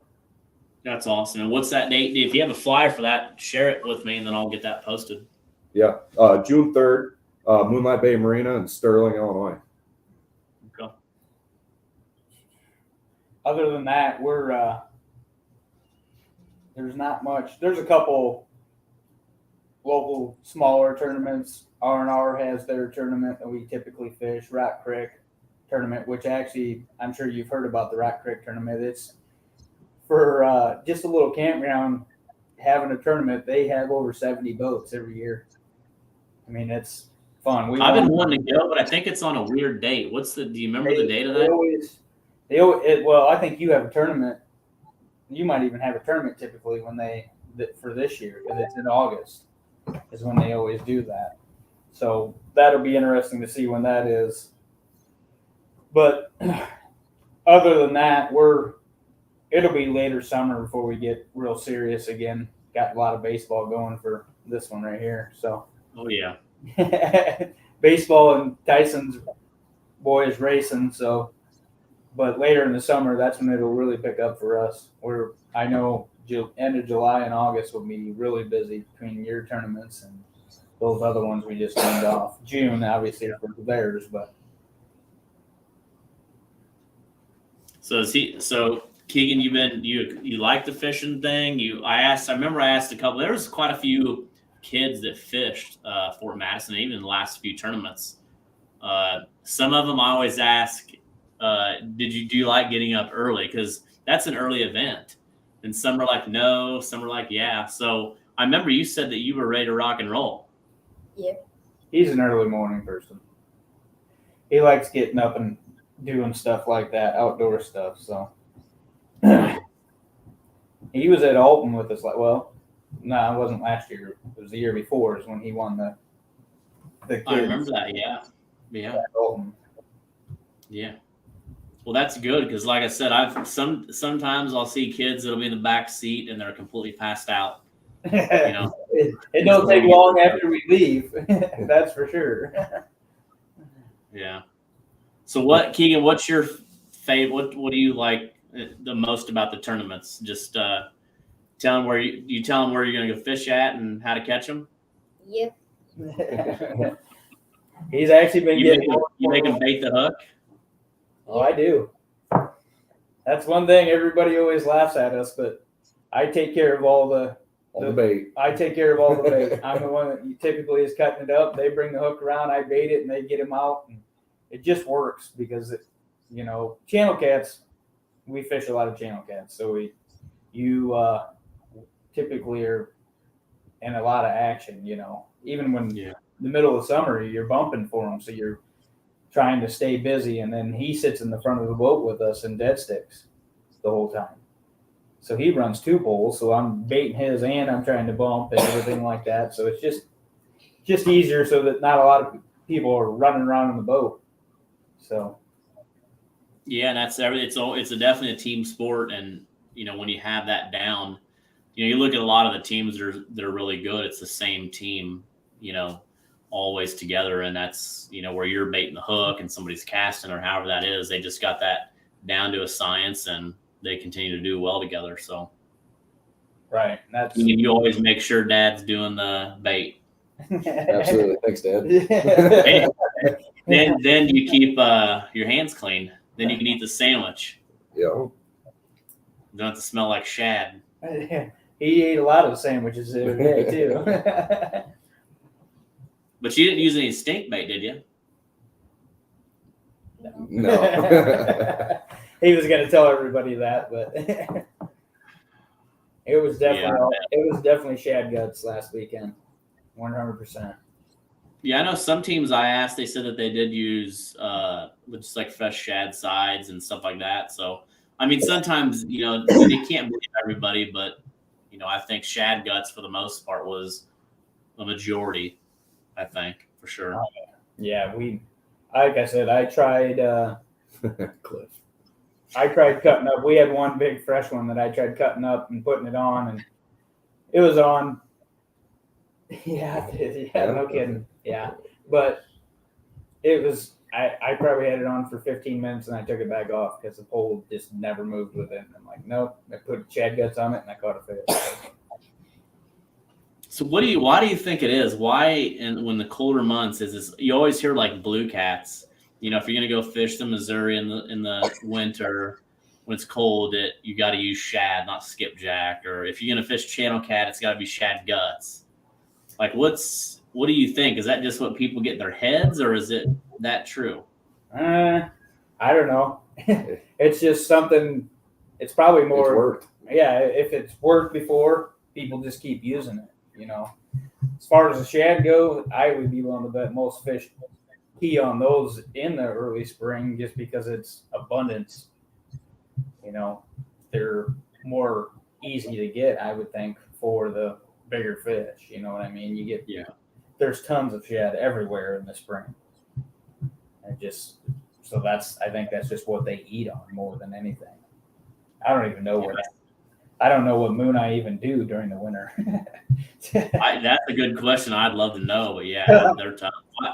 That's awesome. And what's that date? If you have a flyer for that, share it with me, and then I'll get that posted. Yeah, June 3rd, Moonlight Bay Marina in Sterling, Illinois. Okay. Other than that, we're there's not much. There's a couple local smaller tournaments. R&R has their tournament that we typically fish, Rock Creek tournament, which actually I'm sure you've heard about the Rock Creek tournament. It's for just a little campground having a tournament. They have over 70 boats every year. I mean, it's fun. I've been wanting to go, but I think it's on a weird date. Do you remember the date of that? Well, I think you have a tournament. You might even have a tournament typically for this year, because it's in August is when they always do that. So that'll be interesting to see when that is. But other than that, it'll be later summer before we get real serious again. Got a lot of baseball going for this one right here. So Oh yeah. baseball and Tyson's boys racing. So, but later in the summer, that's when it'll really pick up for us. I know end of July and August will be really busy between your tournaments and those other ones we just named off. June, obviously, for theirs, but. So Keegan, you like the fishing thing? I remember I asked a couple. There was quite a few kids that fished Fort Madison, even in the last few tournaments. Some of them I always ask, do you like getting up early? Because that's an early event. And some are like, no, some are like, yeah. So I remember you said that you were ready to rock and roll. Yep. He's an early morning person. He likes getting up and doing stuff like that, outdoor stuff. So he was at Alton with us. No, it wasn't last year. It was the year before is when he won the kids. I remember that. Yeah. At Alton. Yeah. Well, that's good because, like I said, sometimes I'll see kids that'll be in the back seat and they're completely passed out. It don't take long after we leave. That's for sure. Yeah. So Keegan, what's your favorite? What do you like the most about the tournaments? Just tell them where you tell them where you're going to go fish at and how to catch them. Yep. He's actually been You make them bait the hook. Oh, I do. That's one thing everybody always laughs at us, but I take care of all the bait. I take care of all the bait. I'm the one that typically is cutting it up. They bring the hook around, I bait it, and they get them out. And it just works because channel cats. We fish a lot of channel cats, so you typically are in a lot of action. Even when the middle of summer, you're bumping for them, so you're trying to stay busy, and then he sits in the front of the boat with us in dead sticks the whole time. So he runs 2 poles, so I'm baiting his and I'm trying to bump and everything like that. So it's just easier so that not a lot of people are running around in the boat. So yeah, and it's definitely a team sport, and when you have that down, you look at a lot of the teams that are really good. It's the same team, always together, and that's where you're baiting the hook and somebody's casting or however that is. They just got that down to a science, and they continue to do well together. So right, that's you always make sure Dad's doing the bait. Absolutely, thanks, Dad. Then you keep your hands clean. Then you can eat the sandwich. Yeah. Don't have to smell like shad. He ate a lot of sandwiches the other day too. But you didn't use any stink bait, did you? No. He was going to tell everybody that, but it was definitely shad guts last weekend, 100%. Yeah, I know some teams I asked, they said that they did use just like fresh shad sides and stuff like that. So, I mean, sometimes, they can't believe everybody, but, I think shad guts for the most part was a majority, I think, for sure. Yeah, like I said, I tried Cliff. I tried cutting up. We had one big fresh one that I tried cutting up and putting it on, and it was on. Yeah, no kidding. Yeah, but it was. I probably had it on for 15 minutes, and I took it back off because the pole just never moved with it. And I'm like, nope. I put shad guts on it, and I caught a fish. So why do you think it is? Why, when the colder months is this? You always hear like blue cats. If you're gonna go fish the Missouri in the winter when it's cold, you got to use shad, not skipjack. Or if you're gonna fish channel cat, it's got to be shad guts. Like, what do you think? Is that just what people get in their heads, or is it that true? I don't know. It's just something. It's probably more. It's worked. Yeah, if it's worked before, people just keep using it. As far as the shad go, I would be willing to bet most fish key on those in the early spring just because it's abundance. They're more easy to get, I would think, for the bigger fish. You know what I mean? There's tons of shad everywhere in the spring. And I think that's just what they eat on more than anything. I don't even know I don't know what moon I even do during the winter. That's a good question. I'd love to know, but yeah, they're tough.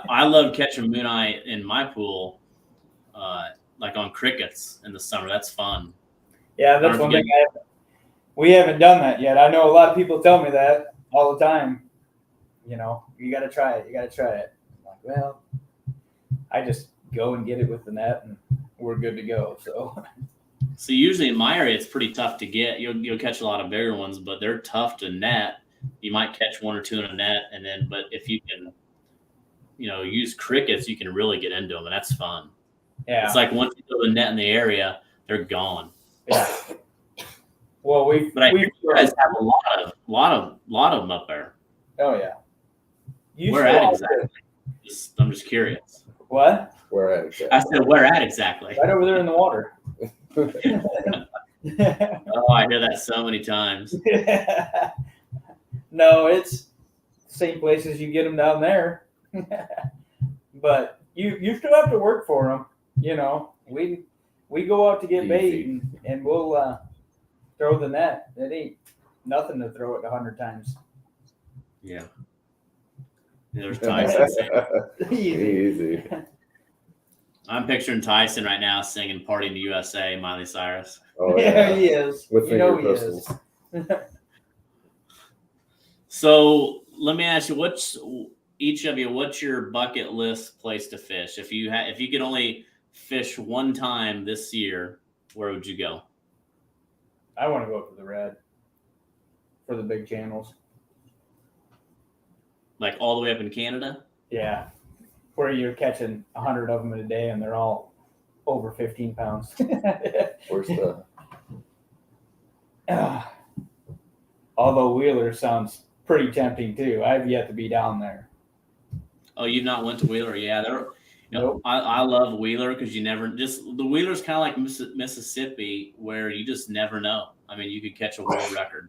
I love catching mooneye in my pool, like on crickets in the summer. That's fun. Yeah, that's one thing we haven't done that yet. I know a lot of people tell me that all the time. You know, you got to try it. You got to try it. I'm like, well, I just go and get it with the net, and we're good to go. So usually in my area, it's pretty tough to get. You'll catch a lot of bigger ones, but they're tough to net. You might catch one or two in a net, but if you can, use crickets, you can really get into them, and that's fun. yeah, it's like once you throw the net in the area, they're gone. Yeah. Well, you guys have a lot of them up there. Oh yeah. Where at exactly? I'm just curious. What? Where at exactly? I said, where at exactly? Right over there in the water. Oh, I hear that so many times. No, it's the same places you get them down there. But you still have to work for them. You know, we go out to get bait and we'll throw the net. It ain't nothing to throw it 100 times. Yeah. There's Tyson. Easy. I'm picturing Tyson right now singing "Party in the USA," Miley Cyrus. Oh yeah, he is. With finger he pistols. is. So let me ask you, what's your bucket list place to fish? If you could only fish one time this year, where would you go? I want to go for the red, for the big channels. Like all the way up in Canada? Yeah, where you're catching 100 of them in a day, and they're all over 15 pounds. Where's the? Although Wheeler sounds pretty tempting too. I've yet to be down there. Oh, you've not went to Wheeler? Yeah, Nope. I love Wheeler because the Wheeler's kind of like Mississippi, where you just never know. I mean, you could catch a world record.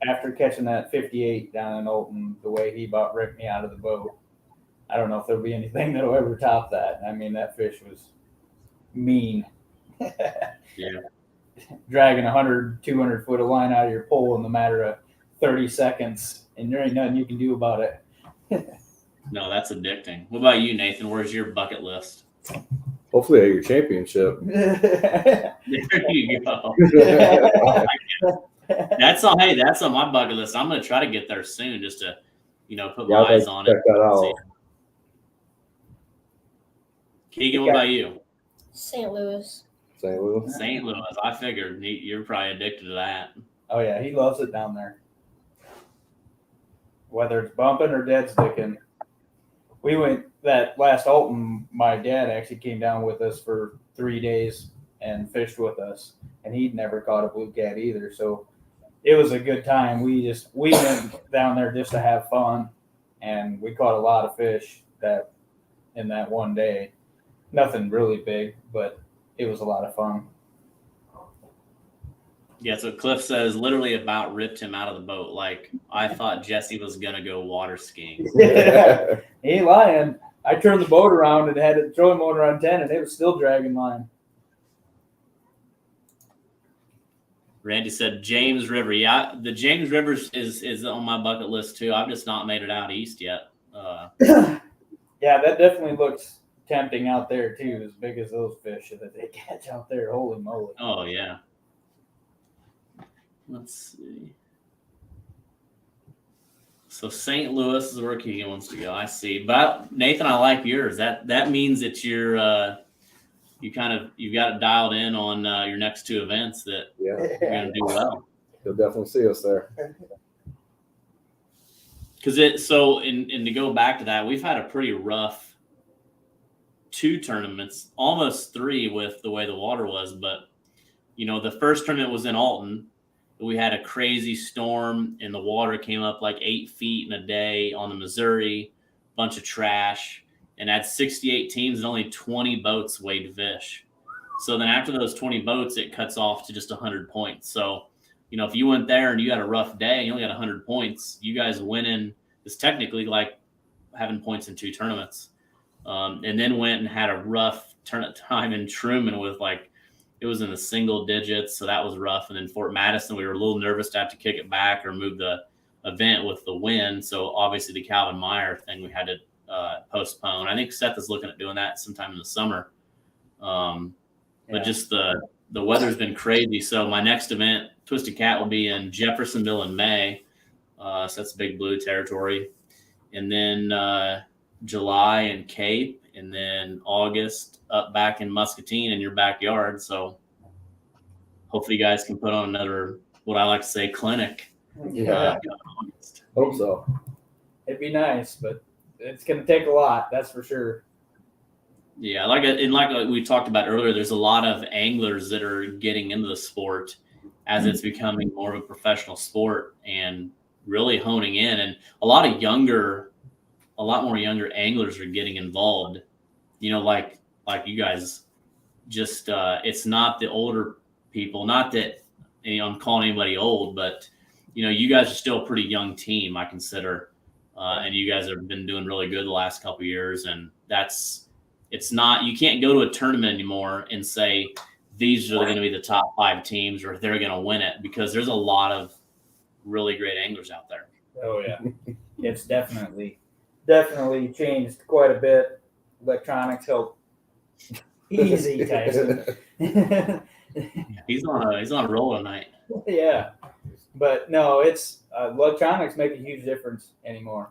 After catching that 58 down in Olton, the way he about ripped me out of the boat, I don't know if there'll be anything that'll ever top that. I mean, that fish was mean. Yeah. Dragging 100, 200 foot of line out of your pole in the matter of 30 seconds, and there ain't nothing you can do about it. No, that's addicting. What about you, Nathan? Where's your bucket list? Hopefully at your championship. There you go. That's on my bucket list. I'm going to try to get there soon just to, put my eyes on it. Check that out. Keegan, what about you? St. Louis. St. Louis. St. Louis. I figured you're probably addicted to that. Oh, yeah, he loves it down there. Whether it's bumping or dead sticking. We went that last Alton, my dad actually came down with us for 3 days and fished with us, and he'd never caught a blue cat either. So it was a good time. We went down there just to have fun, and we caught a lot of fish in that one day. Nothing really big, but it was a lot of fun. Yeah, so Cliff says literally about ripped him out of the boat. Like, I thought Jesse was going to go water skiing. Yeah, he ain't lying. I turned the boat around and had a trolling motor on 10, and it was still dragging line. Randy said James River. Yeah, the James River is on my bucket list too. I've just not made it out east yet. Yeah, that definitely looks tempting out there too, as big as those fish that they catch out there. Holy moly. Oh, yeah. Let's see. So St. Louis is where Keegan wants to go. I see. But Nathan, I like yours. That means that you've got it dialed in on your next two events that you're going to do well. You'll definitely see us there. Because to go back to that, we've had a pretty rough 2 tournaments, almost 3 with the way the water was. But, the first tournament was in Alton. We had a crazy storm, and the water came up like 8 feet in a day on the Missouri, bunch of trash, and had 68 teams and only 20 boats weighed fish. So then after those 20 boats, it cuts off to just 100 points. So, if you went there and you had a rough day and you only got 100 points, you guys winning is technically like having points in 2 tournaments. And then went and had a rough time in Truman with like it was in the single digits, so that was rough. And then Fort Madison, we were a little nervous to have to kick it back or move the event with the wind. So obviously the Calvin Meyer thing we had to postpone. I think Seth is looking at doing that sometime in the summer. But just the weather's been crazy. So my next event, Twisted Cat, will be in Jeffersonville in May. So that's Big Blue territory. And then July in Cape, and then August up back in Muscatine in your backyard. So hopefully you guys can put on another, what I like to say, clinic. Yeah. Hope so. It'd be nice, but it's going to take a lot. That's for sure. Yeah, like we talked about earlier, there's a lot of anglers that are getting into the sport as it's becoming more of a professional sport and really honing in. And a lot more younger anglers are getting involved. You know, like you guys, just it's not the older people. Not that I'm calling anybody old, but you guys are still a pretty young team, I consider, and you guys have been doing really good the last couple of years. And it's not, you can't go to a tournament anymore and say these are going to be the top 5 teams or they're going to win it, because there's a lot of really great anglers out there. Oh yeah, it's definitely changed quite a bit. Electronics help. Easy, Tyson. He's on a roll tonight. Yeah, but no, it's electronics make a huge difference anymore.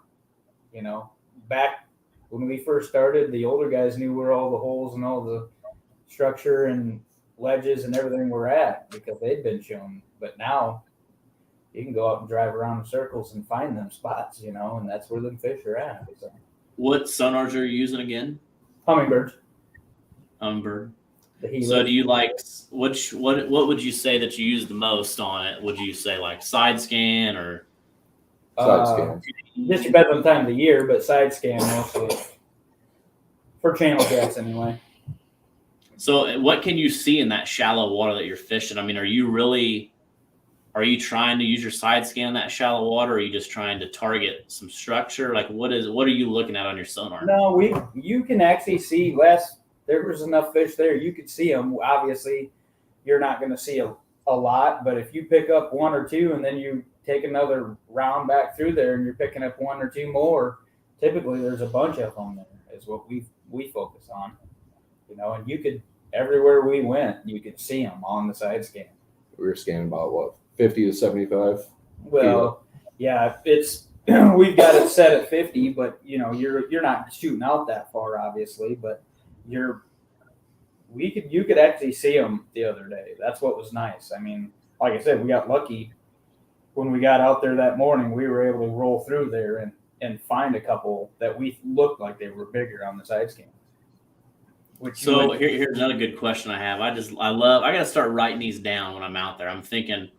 Back when we first started, the older guys knew where all the holes and all the structure and ledges and everything were at because they'd been shown. But now you can go out and drive around in circles and find them spots, and that's where them fish are at. So. What sonars are you using again? Hummingbird. So do you like what would you say that you use the most on it? Would you say like side scan or Side scan? Just depends on the time of the year, but side scan mostly for channel jets anyway. So what can you see in that shallow water that you're fishing? I mean, are you trying to use your side scan in that shallow water, or are you just trying to target some structure? Like what are you looking at on your sonar? No, you can actually see there was enough fish there. You could see them. Obviously, you're not going to see a lot, but if you pick up 1 or 2 and then you take another round back through there and you're picking up 1 or 2 more, typically there's a bunch of them there is what we focus on. And you could, everywhere we went, you could see them on the side scan. We were scanning about 50 to 75. Well, yeah, it's we've got it set at 50, but you're not shooting out that far, obviously, but you could actually see them the other day. That's what was nice. I mean, like I said, we got lucky when we got out there that morning. We were able to roll through there and find a couple that we looked like they were bigger on the side scan. So here's another good question I have. I got to start writing these down when I'm out there. I'm thinking,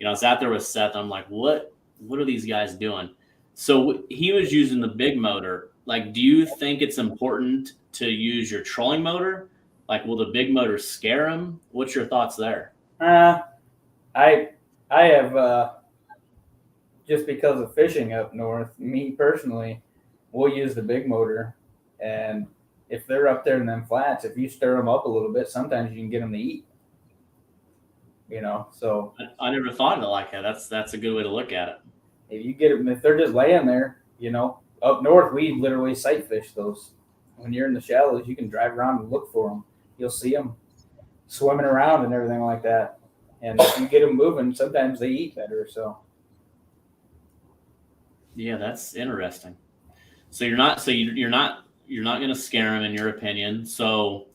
I was out there with Seth. I'm like, what are these guys doing? So he was using the big motor. Like, do you think it's important to use your trolling motor? Like, will the big motor scare him? What's your thoughts there? I have just because of fishing up north, me personally, we'll use the big motor, and if they're up there in them flats, if you stir them up a little bit, sometimes you can get them to eat. So I never thought of it like that. That's a good way to look at it. If you get them, if they're just laying there, up north, we literally sight fish those. When you're in the shallows, you can drive around and look for them. You'll see them swimming around and everything like that. And if you get them moving, sometimes they eat better. So. Yeah, that's interesting. So you're not going to scare them in your opinion. So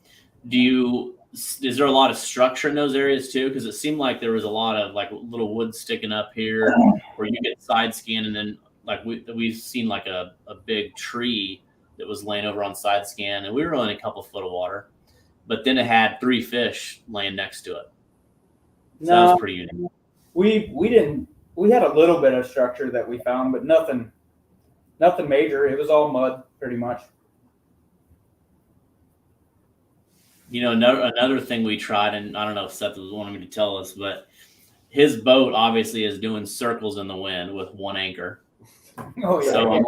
is there a lot of structure in those areas too? Because it seemed like there was a lot of like little wood sticking up here where you get side scan, and then like we've seen like a big tree that was laying over on side scan, and we were only a couple foot of water, but then it had 3 fish laying next to it. So that was pretty unique. We had a little bit of structure that we found, but nothing major. It was all mud pretty much. Another thing we tried, and I don't know if Seth was wanting me to tell us, but his boat obviously is doing circles in the wind with 1 anchor. Oh yeah. So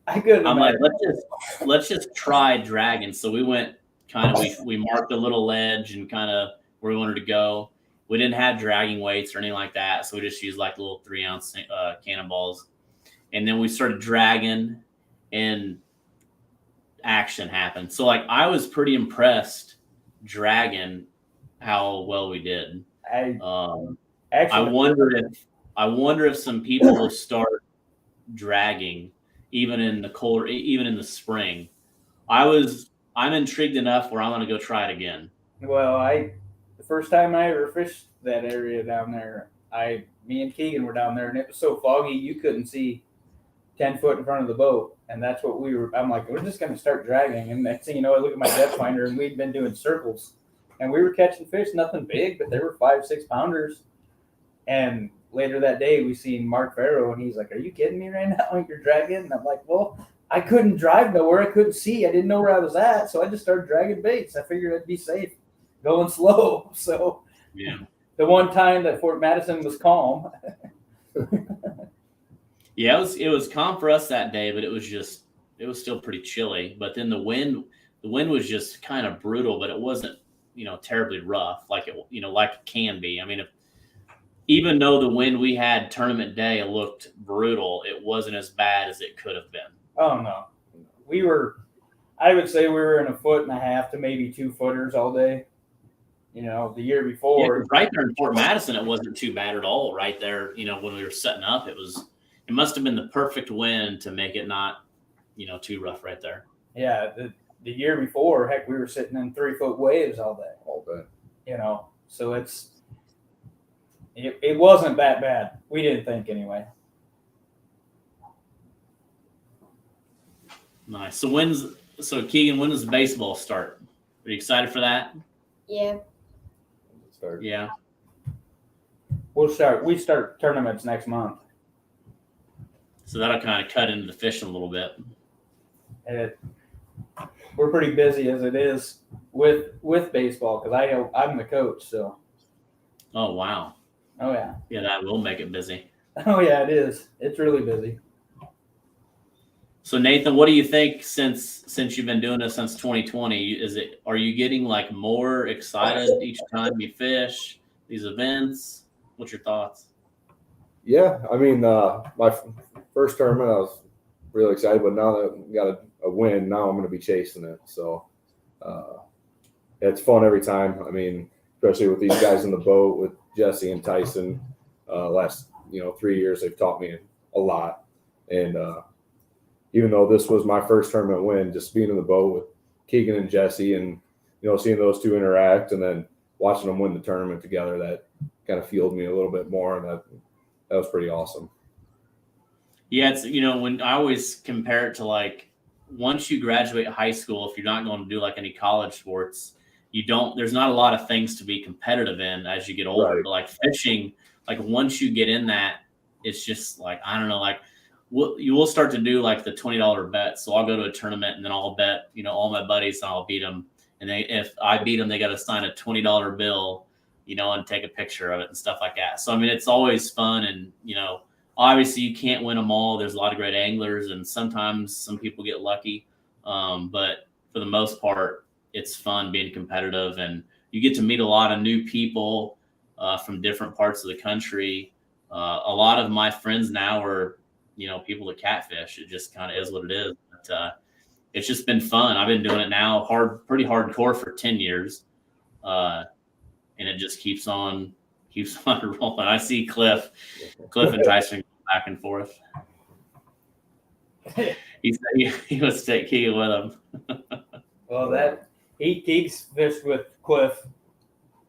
I'm like, let's just try dragging. So we went we marked a little ledge and kind of where we wanted to go. We didn't have dragging weights or anything like that, so we just used like little 3-ounce cannonballs. And then we started dragging, and action happened. So like I was pretty impressed dragging how well we did. I Actually, I wonder if some people will start dragging even in the colder, even in the spring. I'm intrigued enough where I'm going to go try it again. Well, the first time I ever fished that area down there, me and Keegan were down there, and it was so foggy you couldn't see 10 foot in front of the boat, and that's what I'm like, we're just going to start dragging. And next thing you know, I look at my depth finder, and we'd been doing circles, and we were catching fish, nothing big, but they were 5-6 pounders. And later that day, we seen Mark Farrow, and he's like, "Are you kidding me right now? Like, you're dragging?" And I'm like, "Well, I couldn't drive nowhere. I couldn't see. I didn't know where I was at, so I just started dragging baits. I figured I'd be safe, going slow." So yeah, the one time that Fort Madison was calm. Yeah, it was calm for us that day, but it was still pretty chilly. But then the wind was just kind of brutal, but it wasn't, terribly rough like it can be. I mean, even though the wind we had tournament day looked brutal, it wasn't as bad as it could have been. Oh no, I would say we were in 1.5 foot to maybe 2 footers all day. The year before, Yeah, right there in Fort Madison, it wasn't too bad at all. Right there, when we were setting up, it must have been the perfect wind to make it not, too rough right there. Yeah, the year before, heck, we were sitting in 3-foot waves all day. So it wasn't that bad. We didn't think anyway. Nice. So Keegan, when does baseball start? Are you excited for that? Yeah. Yeah. We start tournaments next month. So that'll kind of cut into the fishing a little bit. And we're pretty busy as it is with baseball because I'm the coach. So. Oh wow. Oh yeah. Yeah, that will make it busy. Oh yeah, it is. It's really busy. So Nathan, what do you think since you've been doing this since 2020? Are you getting like more excited each time you fish these events? What's your thoughts? Yeah, I mean, my first tournament, I was really excited, but now that we got a win, now I'm going to be chasing it. So it's fun every time. I mean, especially with these guys in the boat, with Jesse and Tyson. Last 3 years, they've taught me a lot. And even though this was my first tournament win, just being in the boat with Keegan and Jesse, and seeing those two interact, and then watching them win the tournament together, that kind of fueled me a little bit more, and that was pretty awesome. Yeah, it's when I always compare it to like once you graduate high school, if you're not going to do like any college sports, there's not a lot of things to be competitive in as you get older. Right. But like fishing, like once you get in that, it's just like, I don't know, like you will start to do like the $20 bet. So I'll go to a tournament and then I'll bet, all my buddies, and I'll beat them. And if I beat them, they got to sign a $20 bill, and take a picture of it and stuff like that. So, I mean, it's always fun. And, obviously you can't win them all. There's a lot of great anglers, and sometimes some people get lucky. But for the most part, it's fun being competitive, and you get to meet a lot of new people from different parts of the country. A lot of my friends now are, people that catfish. It just kind of is what it is. But it's just been fun. I've been doing it now pretty hardcore for 10 years. And it just keeps on rolling. I see Cliff and Tyson go back and forth. He said he was take Keegan with him. Well, Keegs fished with Cliff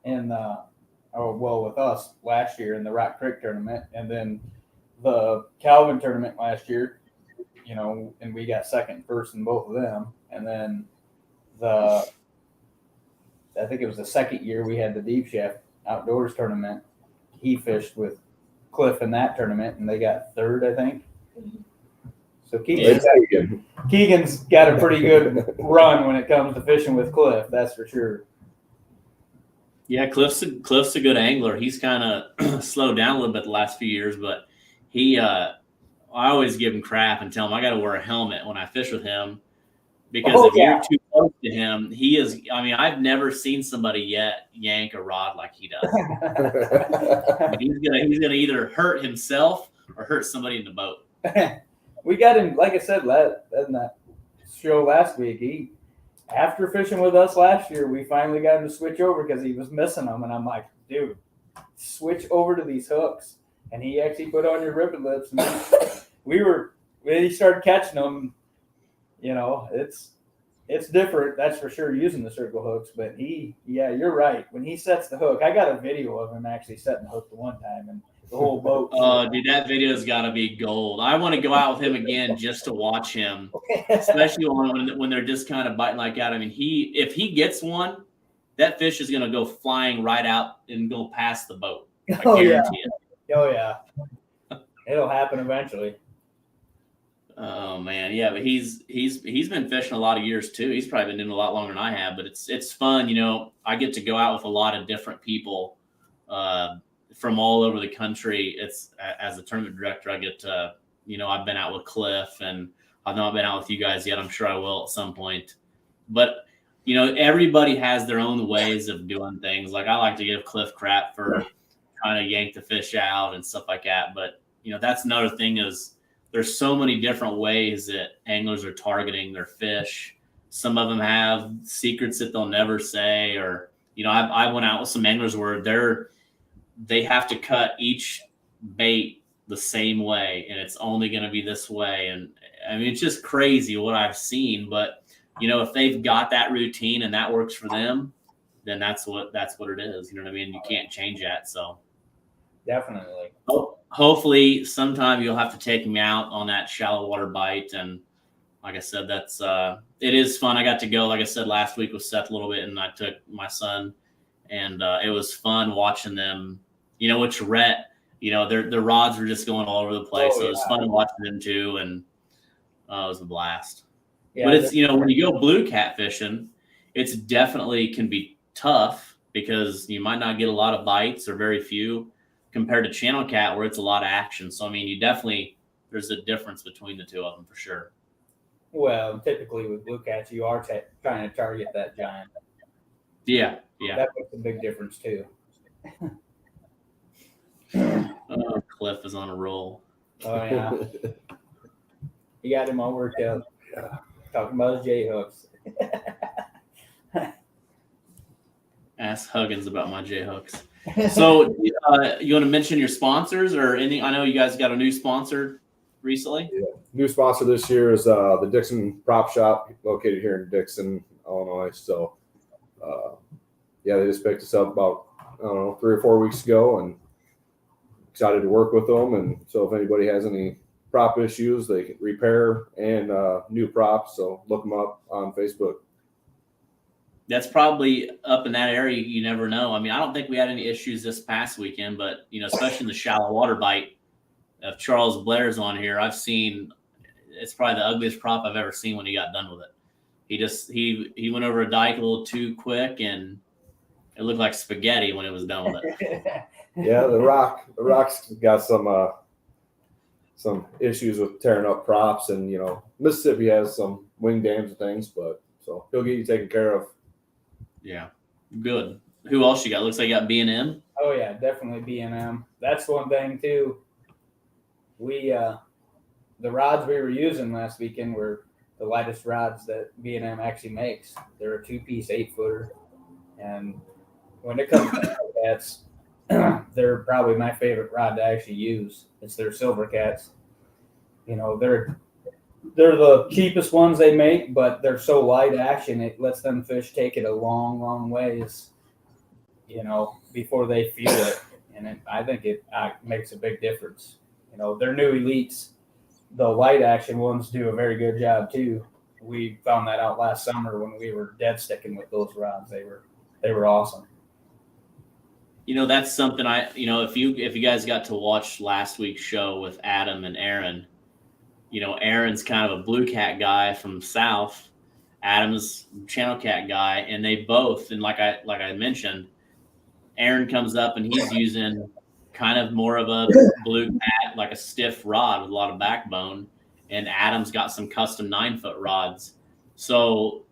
with us last year in the Rock Creek tournament, and then the Calvin tournament last year, and we got second, first in both of them. And then I think it was the second year we had the Deep Chef Outdoors tournament. He fished with Cliff in that tournament, and they got third, I think. So Keegan's got a pretty good run when it comes to fishing with Cliff, that's for sure. Yeah, Cliff's a good angler. He's kind of slowed down a little bit the last few years, but I always give him crap and tell him I got to wear a helmet when I fish with him, because if you're too close to him, he is. I mean, I've never seen somebody yet yank a rod like he does. I mean, he's gonna either hurt himself or hurt somebody in the boat. We got him, like I said, in that show last week. After fishing with us last year, we finally got him to switch over because he was missing them, and I'm like, dude, switch over to these hooks. And he actually put on your ribbon lips, and when he started catching them, you know, it's different, that's for sure, using the circle hooks. But you're right. When he sets the hook, I got a video of him actually setting the hook the one time, and the whole boat. Oh, dude, that video's got to be gold. I want to go out with him again just to watch him, especially when they're just kind of biting like that. I mean, if he gets one, that fish is going to go flying right out and go past the boat. I guarantee it. Oh yeah, it'll happen eventually. Oh man, yeah, but he's been fishing a lot of years too. He's probably been doing a lot longer than I have, but it's fun. You know, I get to go out with a lot of different people from all over the country. It's as a tournament director, I get to, you know, I've been out with Cliff, and I've not been out with you guys yet. I'm sure I will at some point. But you know, everybody has their own ways of doing things. Like I like to give Cliff crap for trying to yank the fish out and stuff like that. But you know, that's another thing is there's so many different ways that anglers are targeting their fish. Some of them have secrets that they'll never say, or you know, I went out with some anglers where they have to cut each bait the same way, and it's only going to be this way. And I mean, it's just crazy what I've seen. But you know, if they've got that routine and that works for them, then that's what it is. You know what I mean? You can't change that. So definitely. Hopefully sometime you'll have to take me out on that shallow water bite. And like I said, that's it is fun. I got to go, like I said, last week with Seth a little bit, and I took my son, and it was fun watching them, you know, with Rhett, you know, their rods were just going all over the place. So it was fun watching them too. And it was a blast. Yeah, but it's, you know, when you go blue catfishing, it's definitely can be tough because you might not get a lot of bites or very few compared to channel cat where it's a lot of action. So, I mean, there's a difference between the two of them for sure. Well, typically with blue cats, you are trying to target that giant. Yeah. That makes a big difference too. Cliff is on a roll. Oh, yeah. You got him all worked out. Yeah. Talking about his J-hooks. Ask Huggins about my J-hooks. So you want to mention your sponsors or anything? I know you guys got a new sponsor recently. Yeah. New sponsor this year is the Dixon Prop Shop, located here in Dixon, Illinois. So, they just picked us up about, 3 or 4 weeks ago, and excited to work with them. And so if anybody has any prop issues, they can repair and new props. So look them up on Facebook. That's probably up in that area. You never know. I mean, I don't think we had any issues this past weekend, but you know, especially in the shallow water bite. If Charles Blair's on here, I've seen it's probably the ugliest prop I've ever seen when he got done with it. He went over a dike a little too quick, and it looked like spaghetti when it was done with it. Yeah, the rock's got some issues with tearing up props, and you know, Mississippi has some wing dams and things, but so he'll get you taken care of. Yeah, good. Who else you got? Looks like you got B&M. Oh yeah, definitely B&M. That's one thing too. We the rods we were using last weekend were the lightest rods that B&M actually makes. They're a 2-piece 8-footer, and when it comes to cats, they're probably my favorite rod to actually use. It's their silver cats. You know, they're the cheapest ones they make, but they're so light action, it lets them fish take it a long, long ways, you know, before they feel it. And I think it makes a big difference. You know, they're new elites. The light action ones do a very good job too. We found that out last summer when we were dead sticking with those rods. They were awesome. You know, that's something if you guys got to watch last week's show with Adam and Aaron, you know, Aaron's kind of a blue cat guy from South, Adam's channel cat guy, and they both, and like I mentioned, Aaron comes up and he's using kind of more of a blue cat, like a stiff rod with a lot of backbone, and Adam's got some custom 9-foot rods. So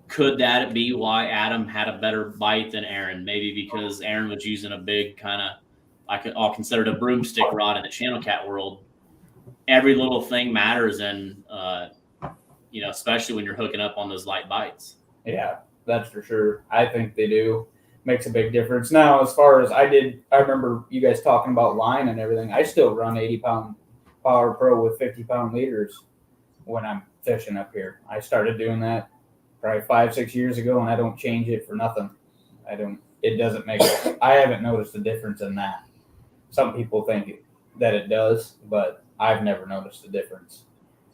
could that be why Adam had a better bite than Aaron? Maybe because Aaron was using a big kind of, I'll consider it a broomstick rod in the channel cat world. Every little thing matters, and especially when you're hooking up on those light bites. Yeah, that's for sure. I think they do. Makes a big difference. Now, as far as I remember you guys talking about line and everything. I still run 80-pound Power Pro with 50-pound leaders when I'm fishing up here. I started doing that probably 5-6 years ago, and I don't change it for nothing. It doesn't make it. I haven't noticed a difference in that. Some people think that it does, but I've never noticed a difference.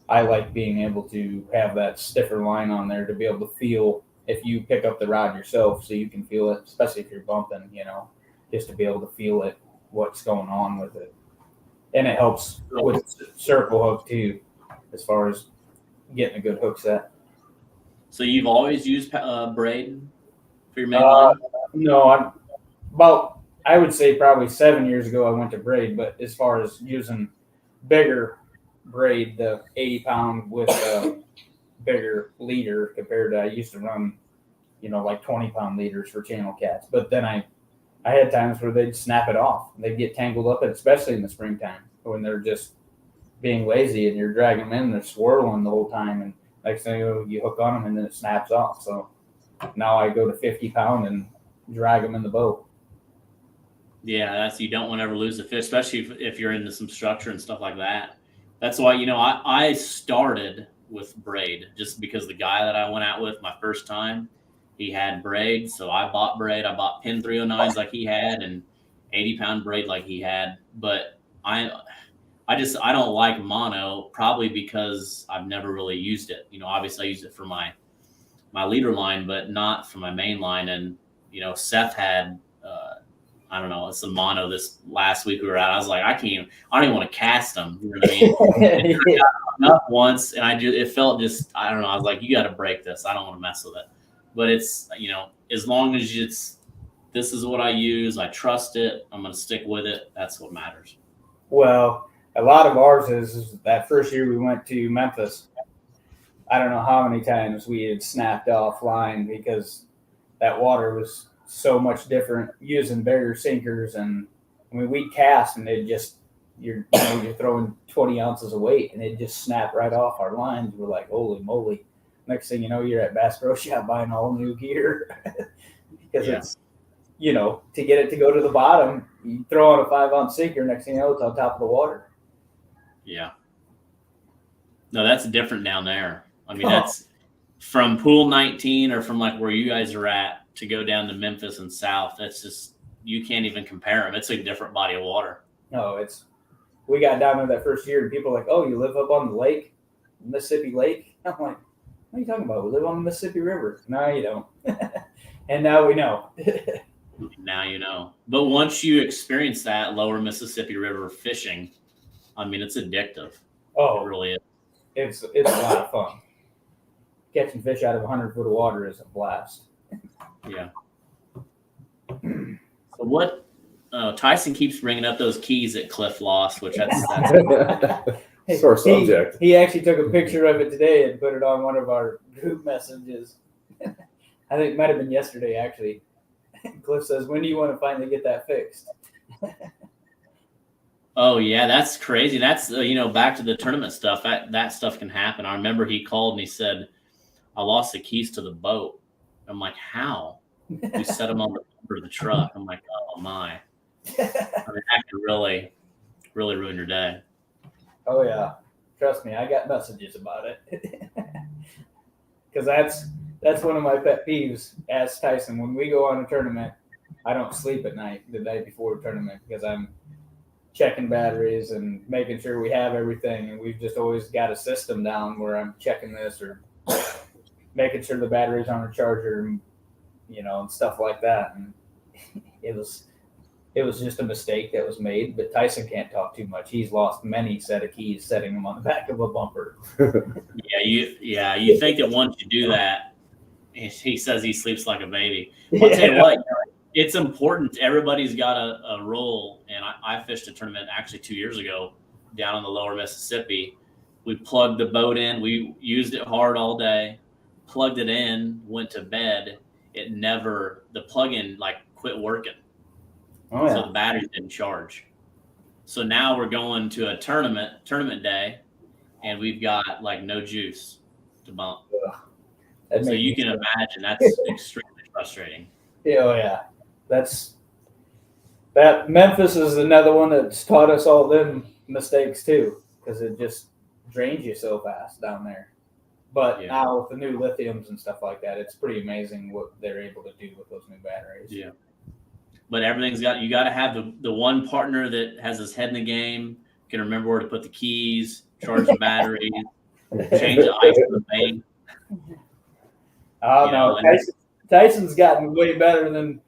I like being able to have that stiffer line on there to be able to feel if you pick up the rod yourself, so you can feel it, especially if you're bumping, just to be able to feel it, what's going on with it. And it helps with circle hook too, as far as getting a good hook set. So you've always used braid for your main line? No, I would say probably 7 years ago I went to braid, but as far as using bigger braid, the 80-pound with a bigger leader compared to I used to run, like 20-pound leaders for channel cats. But then I had times where they'd snap it off. They'd get tangled up, especially in the springtime when they're just being lazy and you're dragging them in, they're swirling the whole time. And next thing you hook on them and then it snaps off. So now I go to 50-pound and drag them in the boat. Yeah, you don't want to ever lose a fish, especially if you're into some structure and stuff like that. That's why, I started with braid just because the guy that I went out with my first time, he had braid. So I bought braid. I bought pin 309s like he had and 80-pound braid like he had. But I don't like mono, probably because I've never really used it. Obviously I used it for my leader line, but not for my main line. And, Seth had, I don't know, it's a mono this last week we were out. I was like, I don't even want to cast them. You know what I mean? I got up once and it felt just, I don't know. I was like, you got to break this. I don't want to mess with it. But it's, as long as this is what I use, I trust it, I'm going to stick with it. That's what matters. Well, a lot of ours is that first year we went to Memphis. I don't know how many times we had snapped off line because that water was so much different using bigger sinkers. And we'd cast and you're throwing 20 ounces of weight and it just snapped right off our lines. We're like, holy moly. Next thing you know, you're at Bass Pro Shop buying all new gear because it's, to get it to go to the bottom, you throw on a 5-ounce sinker. Next thing you know, it's on top of the water. Yeah. No, that's different down there. I mean, that's from Pool 19 or from like where you guys are at to go down to Memphis and south. That's just, you can't even compare them. It's a different body of water. No, we got down there that first year and people are like, oh, you live up on the lake, Mississippi Lake? I'm like, what are you talking about? We live on the Mississippi River. No, you don't. And now we know. Now you know. But once you experience that lower Mississippi River fishing, I mean, it's addictive. Oh, it really is. It's a lot of fun. Catching fish out of 100 foot of water is a blast. Yeah. So what? Tyson keeps bringing up those keys that Cliff lost, which that's sore subject. He actually took a picture of it today and put it on one of our group messages. I think it might have been yesterday, actually. Cliff says, when do you want to finally get that fixed? Oh, yeah, that's crazy. That's, back to the tournament stuff. That stuff can happen. I remember he called and he said, I lost the keys to the boat. I'm like, how? We set them on the bumper of the truck. I'm like, oh, my. I mean, that could really, really ruin your day. Oh, yeah. Trust me, I got messages about it. Because that's one of my pet peeves. Ask Tyson, when we go on a tournament, I don't sleep at night the night before a tournament because I'm checking batteries and making sure we have everything. And we've just always got a system down where I'm checking this or making sure the battery's on the charger and, and stuff like that. And it was just a mistake that was made, but Tyson can't talk too much. He's lost many set of keys setting them on the back of a bumper. You think that once you do that, he says he sleeps like a baby. I'll tell you what, it's important. Everybody's got a role, and I fished a tournament actually 2 years ago down on the lower Mississippi. We plugged the boat in. We used it hard all day, plugged it in, went to bed, the plug-in like quit working. Oh yeah. So the battery didn't charge. So now we're going to a tournament day, and we've got like no juice to bump. That So makes you me can sad. imagine that's extremely frustrating. Yeah, oh yeah. That Memphis is another one that's taught us all them mistakes too, because it just drains you so fast down there. But Yeah. now with the new lithiums and stuff like that, it's pretty amazing what they're able to do with those new batteries. Yeah. But you got to have the one partner that has his head in the game, can remember where to put the keys, charge the batteries, change the ice in the bank. Oh You no, know, Tyson's gotten way better than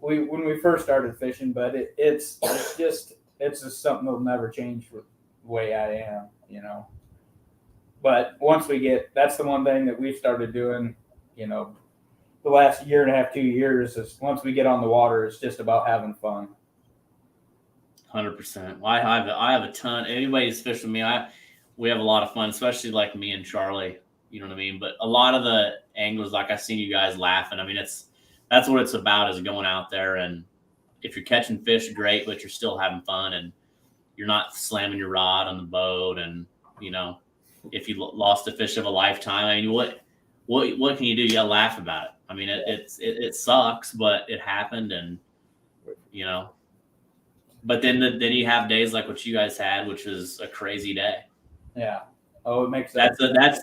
when we first started fishing, but it's just something that'll never change with the way I am, you know. But once that's the one thing that we've started doing, you know, the last year and a half, 2 years is once we get on the water, it's just about having fun. 100%. Well, I have a ton. Anybody who's fished with me, we have a lot of fun, especially like me and Charlie. You know what I mean? But a lot of the anglers, like I've seen you guys laughing. I mean, that's what it's about, is going out there, and if you're catching fish, great, but you're still having fun, and you're not slamming your rod on the boat. And you know, if you lost a fish of a lifetime, I mean, what can you do? You gotta laugh about it. I mean, it sucks, but it happened, and you know. But then you have days like what you guys had, which was a crazy day. Yeah. Oh, it makes that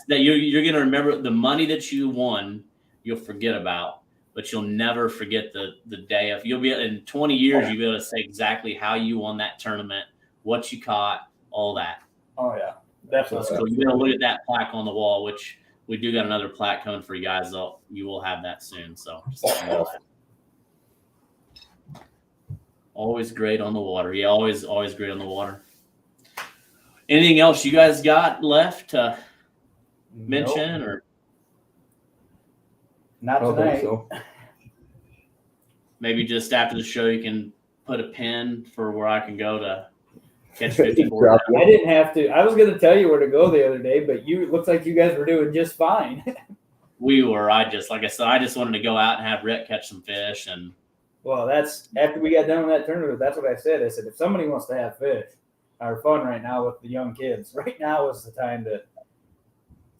you're gonna remember the money that you won. You'll forget about, but you'll never forget the day of. You'll be in 20 years. You'll be able to say exactly how you won that tournament, what you caught, all that. Oh yeah, definitely. So you're gonna look at that plaque on the wall, which we do got another plaque coming for you guys. You will have that soon. So just let me know. Always great on the water. Yeah, always great on the water. Anything else you guys got left to mention? Or not tonight? So. Maybe just after the show you can put a pin for where I can go to catch 54. I didn't have to. I was going to tell you where to go the other day, but it looks like you guys were doing just fine. We were. Like I said, I just wanted to go out and have Rhett catch some fish. And well, that's after we got done with that tournament. That's what I said. I said, if somebody wants to have fish or fun right now with the young kids, right now is the time to,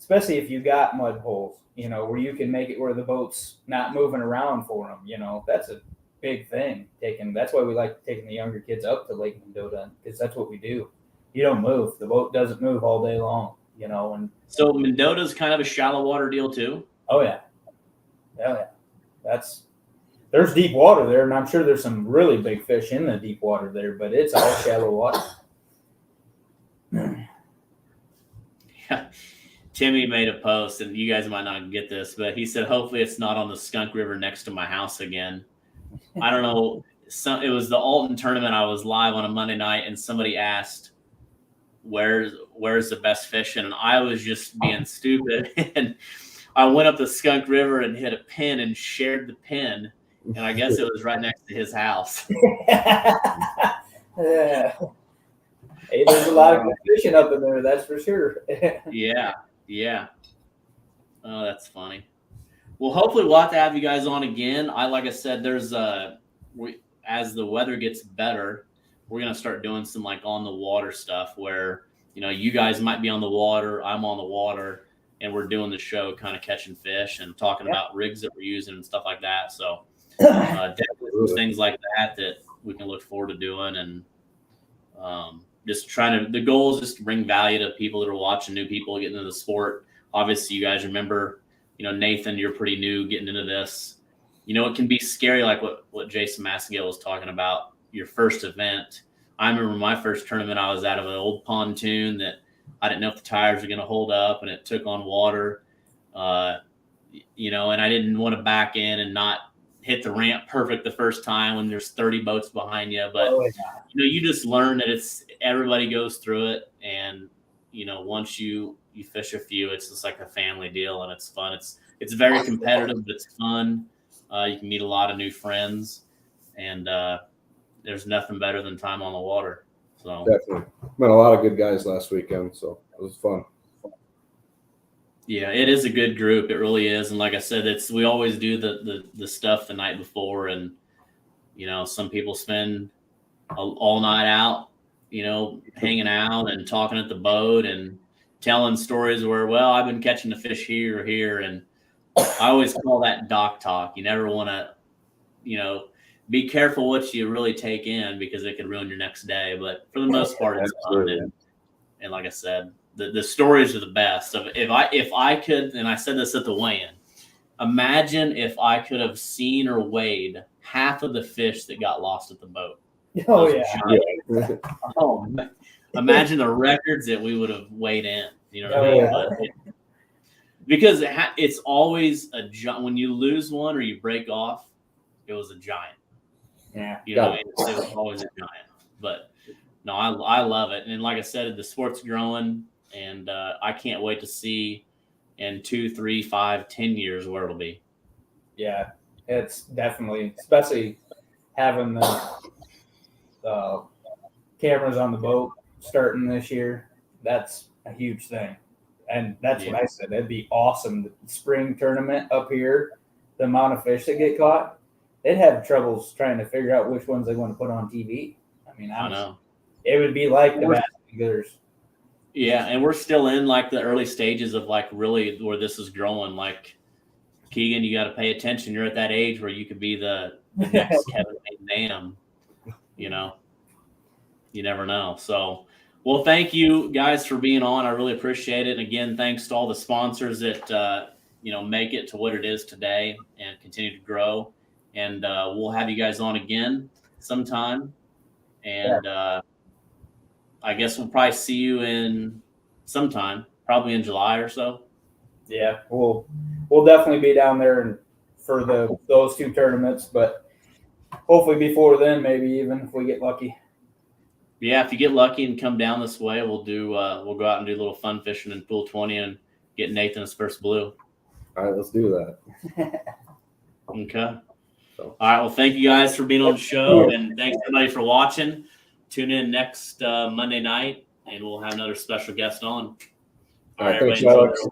especially if you got mud holes, you know, where you can make it where the boat's not moving around for them. You know, that's a big thing. That's why we like taking the younger kids up to Lake Mendota, because that's what we do. You don't move. The boat doesn't move all day long, you know. And so Mendota's kind of a shallow water deal too. Oh yeah. There's deep water there, and I'm sure there's some really big fish in the deep water there, but it's all shallow water. Yeah. Timmy made a post, and you guys might not get this, but he said, hopefully it's not on the Skunk River next to my house again. I don't know. It was the Alton tournament. I was live on a Monday night, and somebody asked, where's the best fishing? And I was just being stupid. And I went up the Skunk River and hit a pin and shared the pin. And I guess it was right next to his house. Yeah. Hey, there's a lot of good fishing up in there, that's for sure. Yeah. Oh, that's funny. Well, hopefully we'll have to have you guys on again. Like I said, there's as the weather gets better, we're gonna start doing some like on the water stuff where, you know, you guys might be on the water, I'm on the water, and we're doing the show, kind of catching fish and talking about rigs that we're using and stuff like that. So definitely things like that we can look forward to doing, and just the goal is just to bring value to people that are watching, new people getting into the sport. Obviously, you guys remember, you know, Nathan, you're pretty new getting into this. You know, it can be scary, like what Jason Masingale was talking about, your first event. I remember my first tournament, I was out of an old pontoon that I didn't know if the tires were going to hold up, and it took on water, you know, and I didn't want to back in and not hit the ramp perfect the first time when there's 30 boats behind you. But, you know, you just learn that everybody goes through it. And, you know, once you fish a few, it's just like a family deal, and it's fun. It's very competitive, but it's fun. You can meet a lot of new friends, and there's nothing better than time on the water. So definitely met a lot of good guys last weekend, so it was fun. Yeah, it is a good group. It really is. And like I said, we always do the stuff the night before, and some people spend all night out, hanging out and talking at the boat and telling stories where, well, I've been catching the fish here or here. And I always call that dock talk. You never want to, be careful what you really take in, because it could ruin your next day. But for the most part, it's fun. And like I said, the stories are the best. If I could, and I said this at the weigh-in, imagine if I could have seen or weighed half of the fish that got lost at the boat. Oh Those yeah. giant- Oh, man. Imagine the records that we would have weighed in. You know what I mean? But because it's always a giant. When you lose one or you break off, it was a giant. Yeah. You know, it was always a giant. But no, I love it. And like I said, the sport's growing, and I can't wait to see in 2, 3, 5, 10 years where it'll be. Yeah, it's definitely, especially having the cameras on the boat starting this year. That's a huge thing. And that's what I said. It'd be awesome. The spring tournament up here, the amount of fish that get caught, they'd have troubles trying to figure out which ones they want to put on TV. I mean, I know. It would be like the Basket Gooders. Yeah, and we're still in like the early stages of like really where this is growing. Like Keegan, you got to pay attention. You're at that age where you could be the next Kevin McNam. You never know. So, well, thank you guys for being on. I really appreciate it. And again, thanks to all the sponsors that make it to what it is today and continue to grow. And we'll have you guys on again sometime. And I guess we'll probably see you in sometime, probably in July or so. Yeah, we'll definitely be down there for those 2 tournaments, but hopefully before then, maybe even if we get lucky. Yeah, if you get lucky and come down this way, we'll go out and do a little fun fishing in Pool 20 and get Nathan his first blue. All right, let's do that. Okay. All right. Well, thank you guys for being on the show, and thanks everybody for watching. Tune in next Monday night, and we'll have another special guest on. All right, thanks, everybody. Alex.